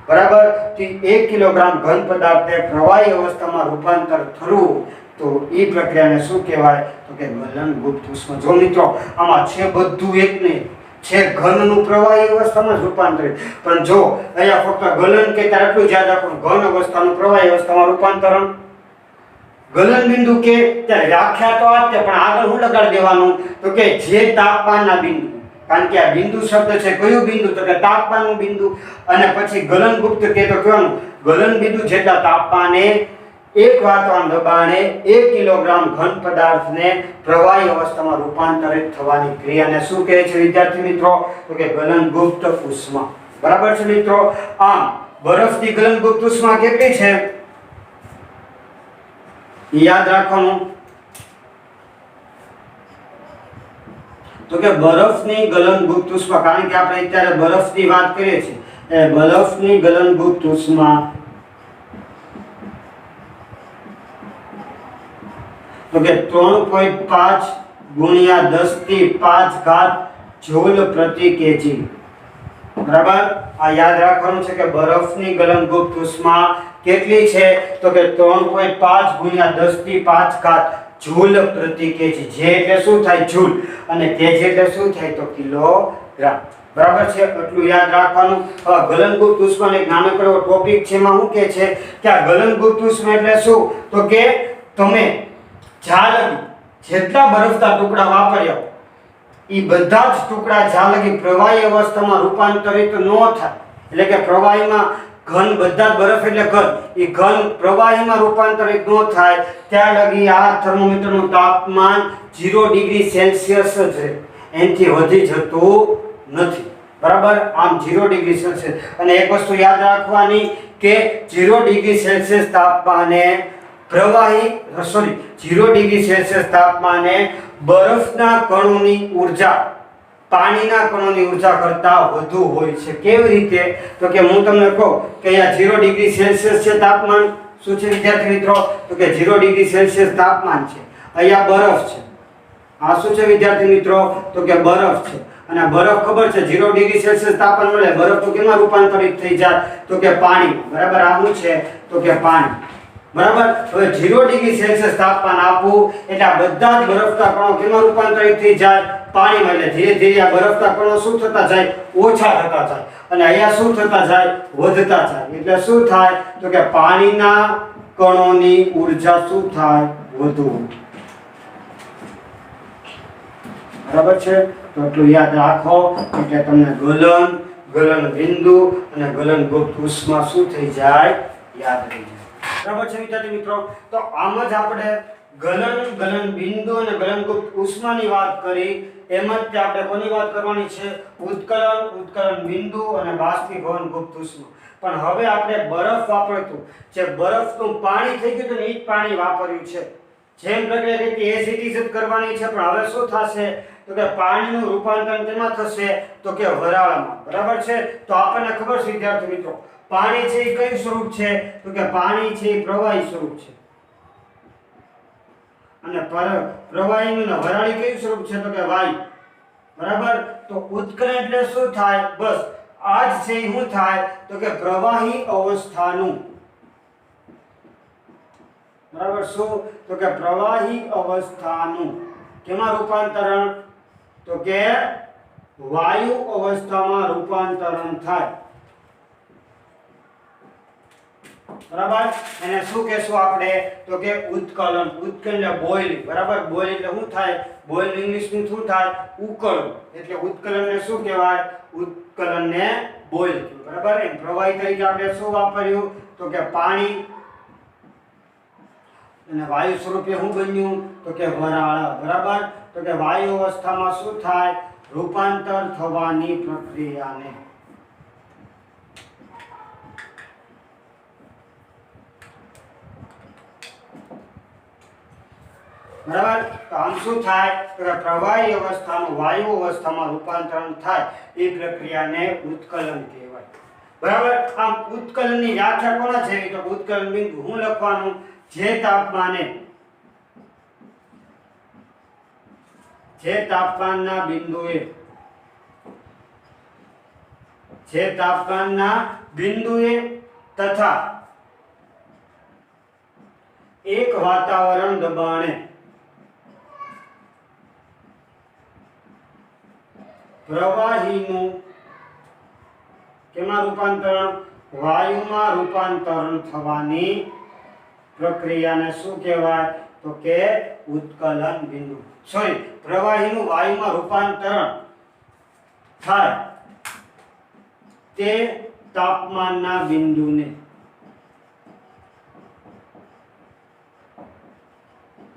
બરાબર, તો 1 કિલોગ્રામ ઘન પદાર્થને પ્રવાહી અવસ્થામાં રૂપાંતર થવું, તો એ પ્રક્રિયાને શું કહેવાય તો કે ગલનગુપ્ત ઉષ્મા। જો મિત્રો આમાં છે બધું એક નહીં, છે ઘનનું પ્રવાહી અવસ્થામાં રૂપાંતરિત, પણ જો અહીંયા ફક્ત ગલન કે ત્યારે એટલું યાદ રાખવું, ઘન અવસ્થાનું પ્રવાહી અવસ્થામાં રૂપાંતરણ। ગલન બિંદુ કે ત્યારે વ્યાખ્યા તો આ જ છે, પણ આગળ શું લગાડી દેવાનું તો કે જે તાપમાનના બિંદુ, કારણ કે આ બિંદુ શબ્દ છે, કયું બિંદુ તો કે તાપમાનનું બિંદુ, અને પછી ગલનગુપ્ત કે તો કહેવાનું ગલન બિંદુ જેટલા તાપમાને એક વાતાવરણ દબાણે 1 કિલોગ્રામ ઘન પદાર્થને પ્રવાહી અવસ્થામાં રૂપાંતરિત થવાની ક્રિયાને શું કહે છે વિદ્યાર્થી મિત્રો તો કે ગલનગુપ્ત ઉષ્મા। બરાબર છે મિત્રો। આમ બરફની ગલનગુપ્ત ઉષ્મા કેટલી છે યાદ રાખવાનું, તો કે બરફની ગલનગુપ્ત ઉષ્મા, કારણ કે આપણે અત્યારે બરફની વાત કરીએ છીએ, એ બરફની ગલનગુપ્ત ઉષ્મા તો કે 3.5 ગુણ્યા 10⁵ જૂલ પ્રતિ કેજી। બરાબર, આ યાદ રાખવાનું છે કે બરફની ગલનગુપ્ત ઉષ્મા કેટલી છે તો કે 3.5 ગુણ્યા 10⁵ જૂલ પ્રતિ કેજી। જે એટલે શું થાય જૂલ, અને કેજી એટલે શું થાય તો કિલોગ્રામ। બરાબર છે, એટલું યાદ રાખવાનું। ગલનગુપ્ત ઉષ્માનો એક નાનકડો ટોપિક છે, એમાં શું કહે છે કે આ ગલનગુપ્ત ઉષ્મા એટલે શું તો કે તમે જ્યાં લગી જેટલા બરફના ટુકડા વાપર્યા એ બધા જ ટુકડા જ્યાં લગી પ્રવાહી અવસ્થામાં રૂપાંતરિત ન થાય, એટલે કે પ્રવાહીમાં ઘન, બધા જ બરફ એટલે ઘન, એ ઘન પ્રવાહીમાં રૂપાંતરિત ન થાય ત્યાં લગી આ થર્મોમીટરનું તાપમાન 0 ડિગ્રી સેલ્સિયસ જ રહે, એનાથી વધી જતું નથી। બરાબર, આમ 0 ડિગ્રી સેલ્સિયસ। અને એક વસ્તુ યાદ રાખવાની કે 0 ડિગ્રી સેલ્સિયસ તાપમાને પ્રવાહી 0 ડિગ્રી સેલ્સિયસ તાપમાને બરફના કણોની ઊર્જા પાણીના કણોની ઊર્જા કરતા વધુ હોય છે। કેવી રીતે તો કે હું તમને કહું કે અહીંયા 0 ડિગ્રી સેલ્સિયસ છે તાપમાન, શું છે વિદ્યાર્થી મિત્રો તો કે 0 ડિગ્રી સેલ્સિયસ તાપમાન છે, અહીંયા બરફ છે, આ શું છે વિદ્યાર્થી મિત્રો તો કે બરફ છે, અને બરફ ખબર છે 0 ડિગ્રી સેલ્સિયસ તાપમાન મળે બરફ તો કેમાં રૂપાંતરિત થઈ જાય તો કે પાણીમાં। બરાબર, આ શું છે તો કે પાણી। બરાબર, હવે 0 ડિગ્રી સેલ્સિયસ તાપમાન આપવું એટલે આ બધા જ બરફના કણો કેમાં રૂપાંતરિત થઈ જાય પાણીમાં, એટલે ધીરે ધીરે આ બરફના કણો શું થતા જાય ઓછા થતા જાય, અને અહીંયા શું થતા જાય વધતા જાય, એટલે શું થાય તો કે પાણીના કણોની ઊર્જા શું થાય વધુ। બરાબર છે, તો એટલું યાદ રાખો, એટલે તમને ગલન બિંદુ અને ગલનગુપ્ત ઉષ્મા શું થઈ જાય યાદ રહી જાય। બરાબર છે વિદ્યાર્થી મિત્રો। તો આમ જ આપણે ગલન બિંદુ અને ગલનગુપ્ત ઉષ્માની વાત કરી, એમ જ આપણે કોની વાત કરવાની છે ઉત્કલન બિંદુ અને બાષ્પીભવન ગુપ્ત ઉષ્મા। પણ હવે આપણે બરફ વાપરતું, જે બરફનું પાણી થઈ ગયું ને એ જ પાણી વાપર્યું છે, જેમ પ્રક્રિયા કરી એ જ જ કરવાની છે, પણ હવે શું થશે તો કે પાણીનું રૂપાંતર કેમાં થશે તો કે વરાળમાં। બરાબર છે, તો આપણને ખબર છે વિદ્યાર્થી મિત્રો પાણી છે એ કયું સ્વરૂપ છે તો કે પાણી છે એ પ્રવાહી સ્વરૂપ છે, અને પ્રવાહીનું ને વરાળી કયું સ્વરૂપ છે તો કે વાયુ। બરાબર, તો ઉત્કલન એટલે શું થાય બસ આ જ છે, શું થાય તો કે પ્રવાહી અવસ્થાનું, બરાબર, શું તો કે પ્રવાહી અવસ્થાનું કેમાં રૂપાંતરણ તો કે વાયુ અવસ્થામાં રૂપાંતરણ થાય। બરાબર, એને શું કહેશું આપણે તો કે ઉત્કલન એટલે બોઇલિંગ। બરાબર, બોઇલ એટલે શું થાય બોઇલ ઇંગ્લિશમાં શું થાય ઉકળવું, એટલે ઉત્કલનને શું કહેવાય ઉત્કલનને બોઇલ। બરાબર, એમ પ્રવાહી તરીકે આપણે શું વાપર્યું તો કે પાણી, અને વાયુ સ્વરૂપે શું બન્યું તો કે વરાળ। બરાબર, તો કે વાયુ અવસ્થામાં શું થાય રૂપાંતર થવાની પ્રક્રિયાને બરાબર? તો આમ શું થાય તો કે પ્રવાહી અવસ્થાનું વાયુ અવસ્થામાં રૂપાંતરણ થાય એ પ્રક્રિયાને ઉત્કલન કહેવાય. બરાબર? આમ ઉત્કલનની વ્યાખ્યા કોના છે? તો ઉત્કલન બિંદુ હું લખવાનું જે તાપમાનના બિંદુએ તથા એક વાતાવરણ દબાણે પ્રવાહીનું કેમાં રૂપાંતરણ? વાયુમાં રૂપાંતરણ થવાની પ્રક્રિયાને શું કહેવાય? તો કે ઉત્કલન બિંદુ. સોરી, પ્રવાહીનું વાયુમાં રૂપાંતરણ થાય તે તાપમાનના બિંદુને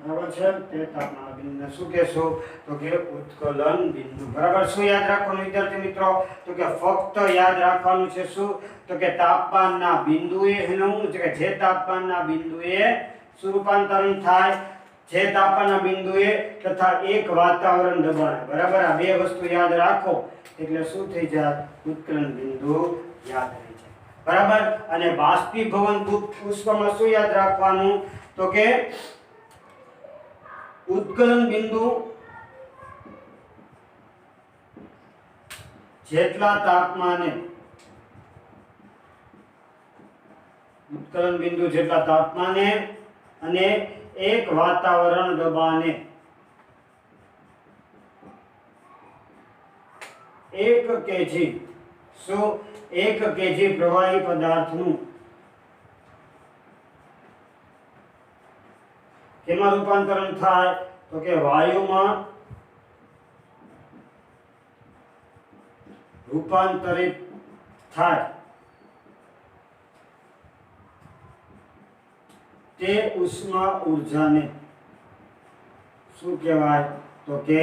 બરાબર છે, તે તાપમાનના બિંદુને શું કહેશો? તો કે ઉત્કલન બિંદુ. બરાબર? શું યાદ રાખવાનું વિદ્યાર્થી મિત્રો? તો કે ફક્ત યાદ રાખવાનું છે શું? તો કે તાપમાનના બિંદુએ એનું કે જે તાપમાનના બિંદુએ શું રૂપાંતરણ થાય? જે તાપમાનના બિંદુએ તથા એક વાતાવરણ દબાણ. બરાબર? આ બે વસ્તુ યાદ રાખો એટલે શું થઈ જાય? ઉત્કલન બિંદુ યાદ રહી જાય. બરાબર? અને બાષ્પીભવન પુષ્પમાં શું યાદ રાખવાનું? તો કે ઉત્કલન બિંદુ જેટલા તાપમાને અને એક વાતાવરણ દબાણે 1 કેજી શું 1 કેજી પ્રવાહી પદાર્થનું કેમાં રૂપાંતરણ થાય? તો કે વાયુમાં રૂપાંતરિત થાય તે ઉષ્મા ઊર્જાને શું કહેવાય? તો કે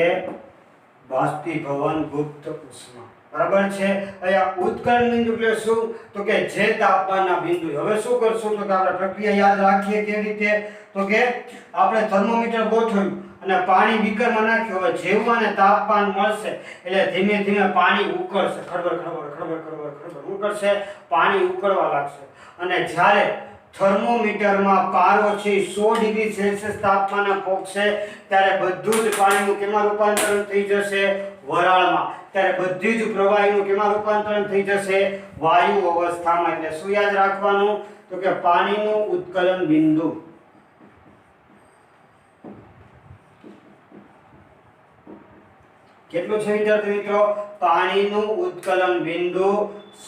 બાષ્પીભવન ગુપ્ત ઉષ્મા. બરાબર છે? અહીંયા ઉત્કલન બિંદુ એટલે શું? તો કે જે તાપમાનના બિંદુ. હવે શું કરશું? તો કે આપણે પ્રક્રિયા યાદ રાખીએ કેવી રીતે? તો કે આપણે થર્મોમીટર ગોઠવ્યું અને પાણી બીકરમાં નાખ્યું. હવે જેવું આને તાપમાન મળશે એટલે ધીમે ધીમે પાણી ઉકળશે. ખળબળ શું કરશે? પાણી ઉકળવા લાગશે. અને જ્યારે થર્મોમીટરમાં પારો છે 100 ડિગ્રી સેલ્સિયસ તાપમાને પહોંચશે ત્યારે બધું જ પાણીનું કેમાં રૂપાંતરણ થઈ જશે? વરાળમાં. ત્યારે બધી જ પ્રવાહીનું કેમાં રૂપાંતરણ થઈ જશે? વાયુ અવસ્થામાં. એટલે શું યાદ રાખવાનું? તો કે પાણીનું ઉત્કલન બિંદુ કેટલું છે વિદ્યાર્થી મિત્રો? પાણીનું ઉત્કલન બિંદુ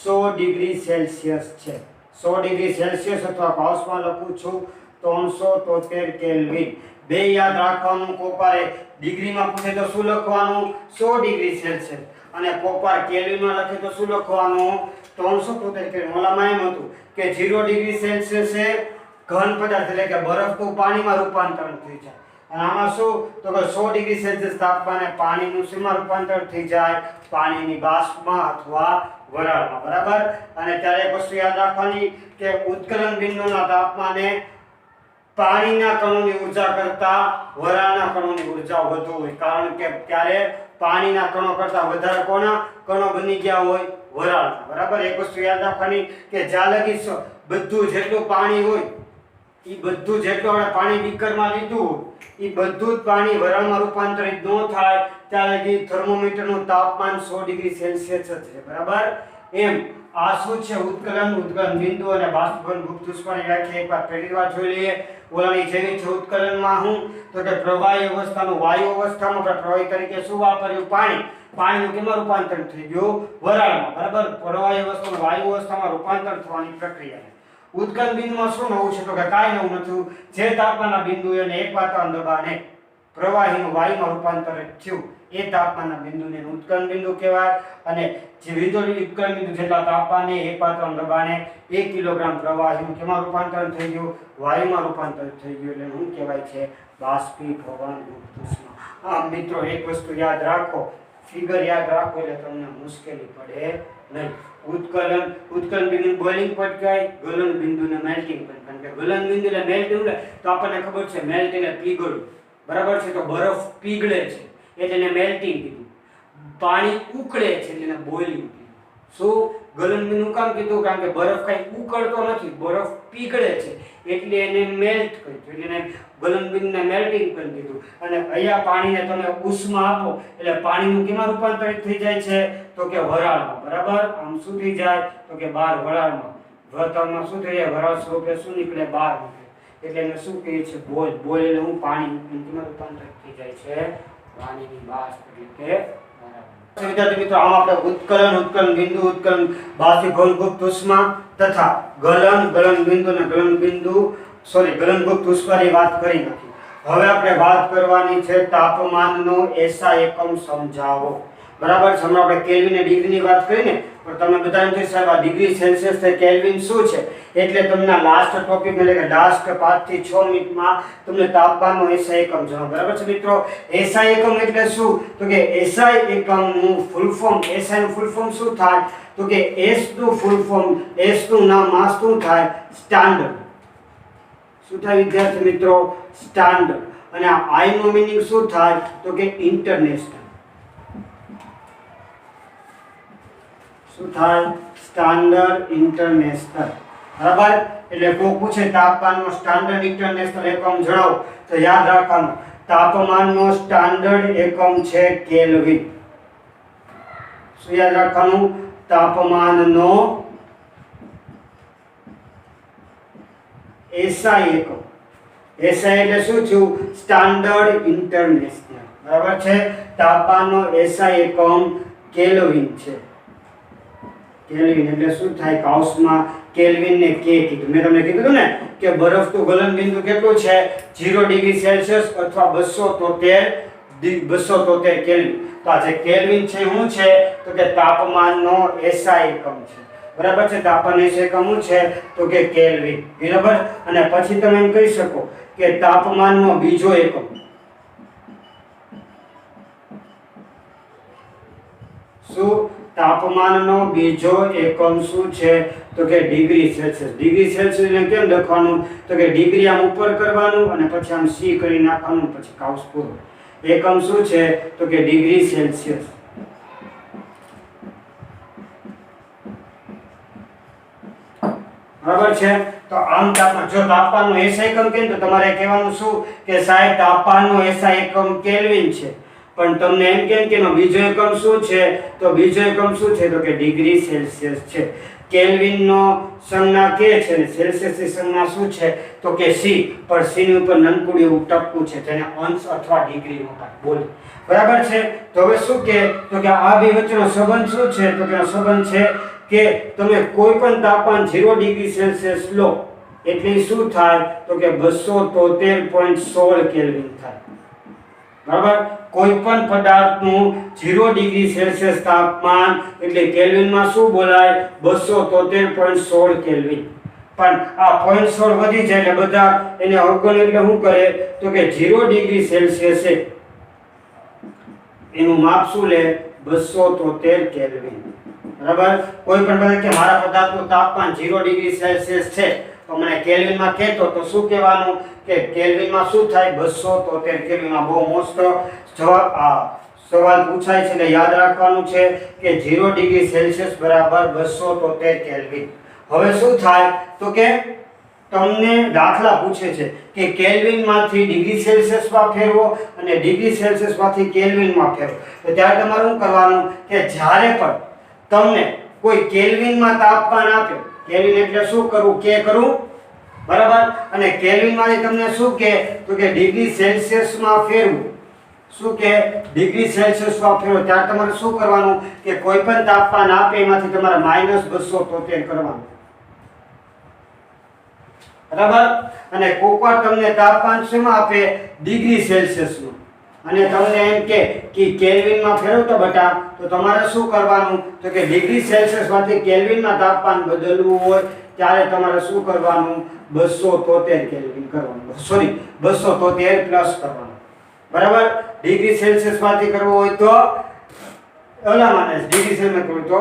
100 ડિગ્રી સેલ્સિયસ છે. 100 ડિગ્રી સેલ્સિયસ અથવા પાઉસમાં લખું છું 373 કેલ્વિન. બે યાદ રાખવાનું. કોપાર ડિગ્રીમાં પૂછે તો શું લખવાનું? 100 ડિગ્રી સેલ્સિયસ. અને કોપાર કેલ્વિનમાં લખે તો શું લખવાનું? 373 કેલ્વિન. ઓલામાં એમ હતું કે 0 ડિગ્રી સેલ્સિયસે ઘન પદાર્થ એટલે કે બરફનું પાણીમાં રૂપાંતરણ થઈ જાય. અને આમાં શું? તો કે 100 ડિગ્રી સેલ્સિયસ તાપમાને પાણીનું શેમાં રૂપાંતર થઈ જાય? પાણીની બાષ્પમાં અથવા વરાળમાં. બરાબર? અને ત્યારે એક વસ્તુ યાદ રાખવાની કે ઉત્કલન બિંદુના તાપમાને પાણીના કણોની ઊર્જા કરતા વરાળના કણોની ઊર્જા વધુ હોય. કારણ કે ત્યારે પાણીના કણો કરતા વધારે કોના કણો બની ગયા હોય? વરાળના. બરાબર? એક વસ્તુ યાદ રાખવાની કે જ્યાં લગી બધું જેટલું પાણી હોય એ બધું જેટલું આપણે પાણી બીકરમાં લીધું હોય એ બધું જ પાણી વરાળમાં રૂપાંતરિત ન થાય ત્યાં લગી થર્મોમીટરનું તાપમાન 100 ડિગ્રી સેલ્સિયસ જ છે. બરાબર? એમ આ શું છે? ઉત્કલન બિંદુ અને બાષ્પીભવન ગુપ્ત ઉષ્માની વ્યાખ્યા એકવાર પહેલી વાર જોઈ લઈએ. ઓલાની જેવી છે. ઉત્કલનમાં હું તો કે પ્રવાહી અવસ્થાનું વાયુ અવસ્થામાં પ્રવાહી તરીકે શું વાપર્યું? પાણીનું કેમાં રૂપાંતર થઈ ગયું? વરાળમાં. બરાબર? પ્રવાહી અવસ્થાનું વાયુ અવસ્થામાં રૂપાંતર થવાની પ્રક્રિયા. ઉત્કલન બિંદુમાં શું નવું છે? તો કે કાંઈ નવું નથી. જે તાપમાનના બિંદુએ અને એક વાતાવરણ દબાણે પ્રવાહીનું વાયુમાં રૂપાંતરિત થયું એ તાપમાનના બિંદુને ઉત્કલન બિંદુ કહેવાય. અને જે વિદ્યુત ઉત્કલન બિંદુ જેટલા તાપમાને એક વાતાવરણ દબાણે 1 કિલોગ્રામ પ્રવાહીનું કેમાં રૂપાંતર થઈ ગયું? વાયુમાં રૂપાંતરિત થઈ ગયું. એટલે શું કહેવાય છે? બાષ્પીભવન ગુપ્ત ઉષ્મા. આમ મિત્રો એક વસ્તુ યાદ રાખો, ફિગર યાદ રાખો એટલે તમને મુશ્કેલી પડે નહીં. ઉત્કલન બિંદુ બોઇલિંગ પોઈન્ટ કહેવાય, ગલન બિંદુને મેલ્ટિંગ પોઈન્ટ. કારણ કે ગલન બિંદુ એટલે મેલ્ટ એટલે તો આપણને ખબર છે મેલ્ટ એટલે પીગળવું. બરાબર છે. તો બરફ પીગળે છે એટલે એને મેલ્ટિંગ કીધું. પાણી ઉકળે છે એટલે એને બોઇલિંગ કીધું. શું ગલનબિંદુ કામ કીધું? કારણ કે બરફ કઈ ઉકળતો નથી, બરફ પીગળે છે એટલે એને મેલ્ટ કર્યું, એટલે એને ગલનબિંદુને મેલ્ટિંગ કરી દીધું. અને અહીંયા પાણીને તમે ઉષ્મા આપો એટલે પાણીનું કેમાં રૂપાંતરિત થઈ જાય છે? તો કે વરાળમાં. બરાબર, આમ શું થઈ જાય? તો કે બહાર વરાળમાં. વરાળમાં શું થઈ જાય? વરાળ સ્વરૂપે શું નીકળે? બહાર નીકળે. એટલે એને શું કહીએ છીએ? બોઇલ. બોઇલ એટલે હું પાણી કેમાં રૂપાંતરિત થઈ જાય છે? પાણીની બાષ્પ એટલે કે વિદ્યાર્થી મિત્રો, આમ આપણે ઉત્કલન, ઉત્કલન બિંદુ, ઉત્કલન બાષ્પીભવનગુપ્ત ઉષ્મા તથા ગલન બિંદુ અને ગલનગુપ્ત ઉષ્માની વાત કરી નથી. હવે આપણે વાત કરવાની છે તાપમાનનો એસઆઈ એકમ સમજાવો. બરાબર છે. હમણાં આપણે કેલ્વિન અને ડિગ્રીની વાત કરીને, પણ તમે બધા એમ કહે સાહેબ આ ડિગ્રી સેલ્સિયસ થી કેલ્વિન શું છે? એટલે તમને લાસ્ટ ટોપિક એટલે કે લાસ્ટ 5 થી 6 મિનિટમાં તમને તાપમાનનો એસઆઈ એકમ જણાવો. બરાબર છે મિત્રો. એસઆઈ એકમ એટલે શું? તો કે એસઆઈ એકમનું ફૂલ ફોર્મ, એસઆઈ નું ફૂલ ફોર્મ શું થાય? તો કે એસ નું ફૂલ ફોર્મ, એસ નું નામ માસ શું થાય? સ્ટાન્ડર્ડ. શું થાય વિદ્યાર્થી મિત્રો? સ્ટાન્ડર્ડ. અને આ આઈ નો મીનિંગ શું થાય? તો કે ઇન્ટરનેશનલ. શું થાય? Standard international. બરાબર. એટલે કોઈ પૂછે તાપમાનનો સ્ટાન્ડર્ડ ઇન્ટરનેશનલ એકમ જણાવો, તો યાદ રાખવાનું તાપમાનનો સ્ટાન્ડર્ડ એકમ છે કેલ્વિન. શું યાદ રાખવાનું? તાપમાનનો એસઆઈ એકમ. એસઆઈ એટલે શું થયું? Standard international. બરાબર છે. તાપમાનનો એસઆઈ એકમ કેલ્વિન છે. કેલ્વિન એટલે શું થાય? કૌંસમાં કેલ્વિન ને કે કીધું. મેં તમને કીધું ને કે બરફનું ગલન બિંદુ કેટલું છે? 0 ડિગ્રી સેલ્સિયસ અથવા 273 કેલ્વિન. તો આ જે કેલ્વિન છે શું છે? તો કે તાપમાનનો એસઆઈ એકમ છે. બરાબર છે. તાપમાનનો એસઆઈ એકમ શું છે? તો કે કેલ્વિન. બરાબર. અને પછી તમે એમ કહી શકો કે તાપમાનનો બીજો એકમ શું? તાપમાનનો બીજો એકમ શું છે? તો કે ડિગ્રી સેલ્સિયસ. ડિગ્રી સેલ્સિયસ ને કેમ લખવાનું? તો કે ડિગ્રી આમ ઉપર કરવાનું અને પછી આમ સી કરી નાખવાનું, પછી કૌંસ પૂરો. એકમ શું છે? તો કે ડિગ્રી સેલ્સિયસ. બરાબર છે. તો આમ જો તાપમાનનો એસઆઈ એકમ કહે તો તમારે કહેવાનું શું? કે સાહેબ તાપમાનનો એસઆઈ એકમ કેલ્વિન છે, પણ તમને એમ કેમ કે એનો બીજો એકમ શું છે? તો બીજો એકમ શું છે? તો કે ડિગ્રી સેલ્સિયસ છે. કેલ્વિનનો સંજ્ઞા કે છે ને સેલ્સિયસની સંજ્ઞા શું છે? તો કે સી. પર સી ની ઉપર નનકું એવું ટપકું છે, જેને અંશ અથવા ડિગ્રી નો બોલે. બરાબર છે. તો હવે શું કે? તો કે આ બે વચ્ચેનો સંબંધ શું છે? તો કે સંબંધ છે કે તમે કોઈ પણ તાપમાન 0 ડિગ્રી સેલ્સિયસ લો એટલે શું થાય? તો કે 273.16 કેલ્વિન થાય. બરાબર. કોઈ પણ પદાર્થનું 0 ડિગ્રી સેલ્સિયસ તાપમાન એટલે કેલ્વિનમાં શું બોલાય? 273.16 કેલ્વિન. પણ આ 0.16 વધી જાય એટલે બધા એને અવગણ એટલે શું કરે? તો કે 0 ડિગ્રી સેલ્સિયસે એનું માપ શું લે? 273 કેલ્વિન. બરાબર. કોઈ પણ પદાર્થ કે મારા પદાર્થનું તાપમાન 0 ડિગ્રી સેલ્સિયસ છે તો મને કેલ્વિનમાં કહેતો તો શું કહેવાનું? કે કેલ્વિનમાં શું થાય? 273 કેલ્વિનમાં. બહુ મોસ્ટ સવાલ પૂછાય છે એટલે યાદ રાખવાનું છે કે 0 ડિગ્રી સેલ્સિયસ બરાબર 273 કેલ્વિન. હવે શું થાય? તો કે તમને દાખલા પૂછે છે કે કેલ્વિનમાંથી ડિગ્રી સેલ્સિયસમાં ફેરવો અને ડિગ્રી સેલ્સિયસમાંથી કેલ્વિનમાં ફેરવો. તો ત્યારે તમારે શું કરવાનું? કે જ્યારે પણ તમને કોઈ કેલ્વિનમાં તાપમાન આપ્યો, કેલ્વિન એટલે શું કરવું? કે કરવું. બરાબર. અને કેલ્વિનમાંથી તમને શું કે? તો કે ડિગ્રી સેલ્સિયસમાં ફેરવું. શું કે? ડિગ્રી સેલ્સિયસમાં ફેરવો. ત્યારે તમારે શું કરવાનું? કે કોઈ પણ તાપમાન આપે એમાંથી તમારે -273 કરવાનું. બરાબર. અને કોકવાર તમને તાપમાન શેમાં આપે? ડિગ્રી સેલ્સિયસમાં. અને તમને એમ કે કેલ્વિનમાં ફેરવતો બટા, તો તમારે શું કરવાનું? તો કે ડિગ્રી સેલ્સિયસમાંથી કેલ્વિનમાં તાપમાન બદલવું હોય ત્યારે તમારે શું કરવાનું? 273 કેલ્વિન કરવાનું. સોરી, 273 પ્લસ કરવાનું. બરાબર. ડિગ્રી સેલ્સિયસમાંથી કરવું હોય તો ડિગ્રી સેલ્સિયસ કરવું તો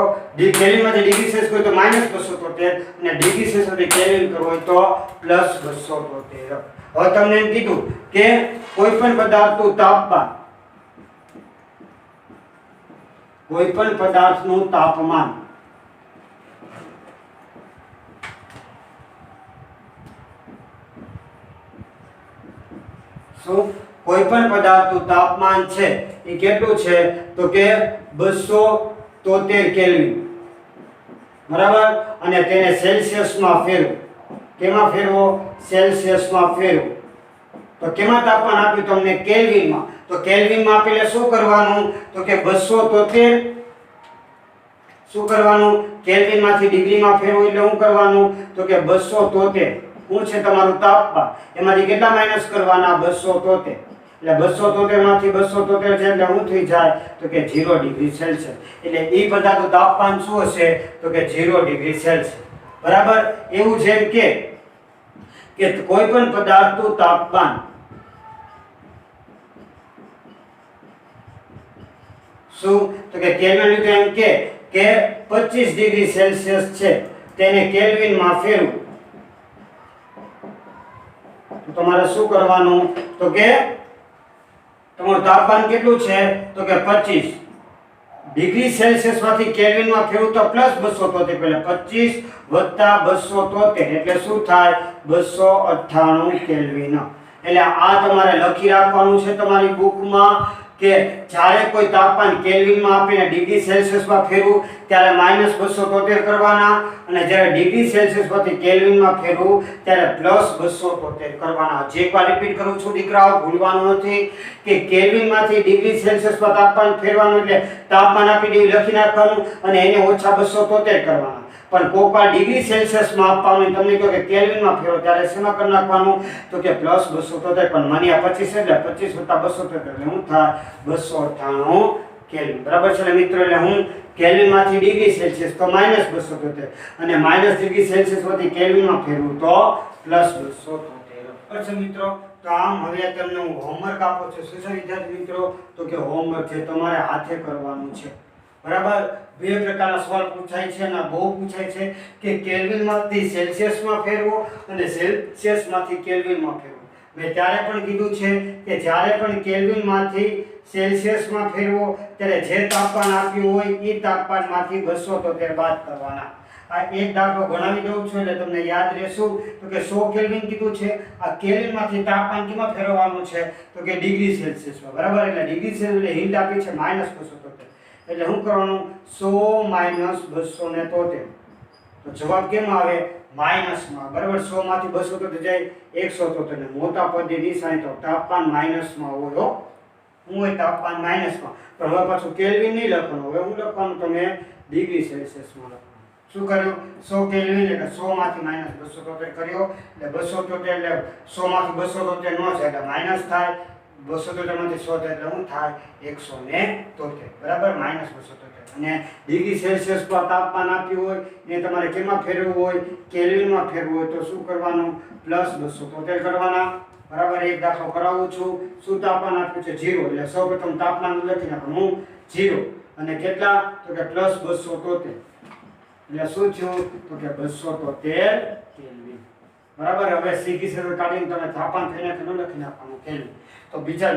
કેલ્વિનમાંથી ડિગ્રી સેલ્સિયસ હોય તો -273 અને ડિગ્રી સેલ્સિયસમાંથી કેલ્વિન કરવું હોય તો +273. હવે તમને એમ કીધું કે કોઈ પણ પદાર્થનું તાપમાન, કોઈ પણ પદાર્થનું તાપમાન શું કોઈ પણ પદાર્થનું તાપમાન છે એ કેટલું છે તો કે 273 કેલ્વિન, બરાબર, અને તેને સેલ્સિયસમાં ફેરવો. કેમાં ફેરવો? સેલ્સિયસમાં ફેરવો. તો કેમાં તાપમાન આપ્યું તમને? કેલ્વિનમાં. તો કેલ્વિનમાં આપેલે શું કરવાનું તો કે 273, શું કરવાનું? કેલ્વિનમાંથી ડિગ્રીમાં ફેરવો એટલે શું કરવાનું તો કે 273 શું છે તમારું તાપમાન, એમાંથી કેટલા માઈનસ કરવાના? 273. એટલે 273 માંથી 273 છે એટલે શું થઈ જાય તો કે 0 ડિગ્રી સેલ્સિયસ. એટલે એ પદાર્થનું તાપમાન શું હશે તો કે 0 ડિગ્રી સેલ્સિયસ, બરાબર. એવું છે કે કોઈ પણ પદાર્થનું તાપમાન શું તો કે કેલ્વિન લીધું એમ કે 25 ડિગ્રી સેલ્સિયસ છે તેને કેલ્વિનમાં ફેરવું. તો તમારે શું કરવાનું તો કે તમારું તાપમાન કેટલું છે તો કે 25 ડિગ્રી સેલ્સિયસ માંથી કેલ્વિનમાં ફેરવું તો પ્લસ 273, એટલે 25 વત્તા 273 એટલે શું થાય 298 કેલ્વિન. એટલે આ તમારે લખી રાખવાનું છે તમારી બુકમાં કે જ્યારે કોઈ તાપમાન કેલ્વિનમાં આપીને ડિગ્રી સેલ્સિયસમાં ફેરવું ત્યારે -273 કરવાના, અને જ્યારે ડિગ્રી સેલ્સિયસમાંથી કેલ્વિનમાં ફેરવું ત્યારે +273 કરવાના. જે એકવાર રિપીટ કરું છું દીકરાઓ, ભૂલવાનું નથી કે કેલ્વિનમાંથી ડિગ્રી સેલ્સિયસમાં તાપમાન ફેરવાનું એટલે તાપમાન આપી દેવું લખી નાખવાનું અને એને ઓછા 273 કરવાના. પણ કોકવાર ડિગ્રી સેલ્સિયસમાં આપવાનું તમને કહો કે કેલ્વિનમાં ફેરવો ત્યારે શેમાં કરી નાખવાનું તો કે +273. પણ મને આ 25 એટલે 25 વત્તા 273 એટલે શું થાય 298 કેલ્વિન, બરાબર છે. એટલે મિત્રો એટલે હું કેલ્વિનમાંથી ડિગ્રી સેલ્સિયસ તો -273 અને માઈનસ ડિગ્રી સેલ્સિયસમાંથી કેલ્વિનમાં ફેરવું તો +273, બરાબર છે મિત્રો. તો આમ હવે તમને હું હોમવર્ક આપું છું. શું છે વિદ્યાર્થી મિત્રો તો કે હોમવર્ક છે તમારે હાથે કરવાનું છે, બરાબર. બે પ્રકારના સવાલ પૂછાય છે અને બહુ પૂછાય છે કે કેલ્વિનમાંથી સેલ્સિયસમાં ફેરવો અને સેલ્સિયસમાંથી કેલ્વિનમાં ફેરવો. મેં ત્યારે પણ કીધું છે કે જ્યારે પણ કેલ્વિનમાંથી સેલ્સિયસમાં ફેરવો ત્યારે જે તાપમાન આપ્યું હોય એ તાપમાનમાંથી 273 બાદ કરવાના. આ એક દાખલો ગણાવી દઉં છું એટલે તમને યાદ રહેશું. તો કે 100 કેલ્વિન કીધું છે, આ કેલ્વિનમાંથી તાપમાન કેમાં ફેરવવાનું છે તો કે ડિગ્રી સેલ્સિયસમાં, બરાબર. એટલે ડિગ્રી સેલ્સિયસ એટલે હિન્ટ આપી છે -273, એટલે શું કરવાનું 100 - 273. તો જવાબ કેમ આવે માઈનસમાં, બરાબર. 100 માંથી 273 જાય 173 ને મોટા પદની નિશાની તો તાપમાન માઈનસમાં હોય. હું હોય તાપમાન માઈનસમાં, પણ હવે પાછું કેલ્વિન નહીં લખવાનું, હવે હું લખવાનું તમે ડિગ્રી સેલ્સિયસમાં લખવાનું. શું કર્યું 100 કેલ્વિન એટલે 100 માંથી -273 કર્યો એટલે 273 એટલે 100 માંથી 273 નો છે એટલે માઈનસ થાય, 273 માંથી 100 એટલે શું થાય 173, બરાબર. -273 અને ડિગ્રી સેલ્સિયસ પર તાપમાન આપ્યું હોય એ તમારે કેમાં ફેરવવું હોય કેલ્વિનમાં ફેરવવું હોય તો શું કરવાનું +273 કરવાના, બરાબર. એક દાખલો કરાવું છું. શું તાપમાન આપ્યું છે 0 એટલે સૌપ્રથમ તાપમાન લખી નાખવાનું 0 અને કેટલા તો કે +273 એટલે શું થયું તો કે 273 કેલ્વિન, બરાબર. હવે સીધી સરળ કાઢીને તમે તાપમાન થઈને લખી નાખવાનું કેલ્વિન. તો બીજા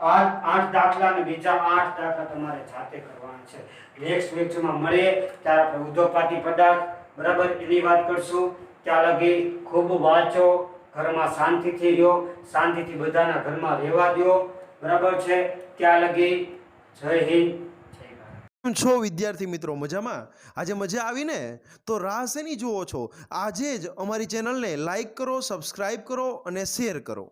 8 દાખલા અને બીજા 8 દાખલા તમારે જાતે કરવાના છે. નેક્સ્ટ લેક્ચરમાં મળીએ ત્યારે આપણે ઉદ્યોગપાતી પદાર્થ, બરાબર, એની વાત કરશું. ત્યાં લગી ખૂબ વાંચો, ઘરમાં શાંતિથી રહ્યો, શાંતિથી બધાના ઘરમાં રહેવા દો, બરાબર છે. ત્યાં લગી જય હિન્દ. કેમ છો વિદ્યાર્થી મિત્રો? મજામાં? આજે મજા આવી ને? તો રાહ શેની જુઓ છો? આજે જ અમારી ચેનલને લાઈક કરો, સબસ્ક્રાઈબ કરો અને શેર કરો.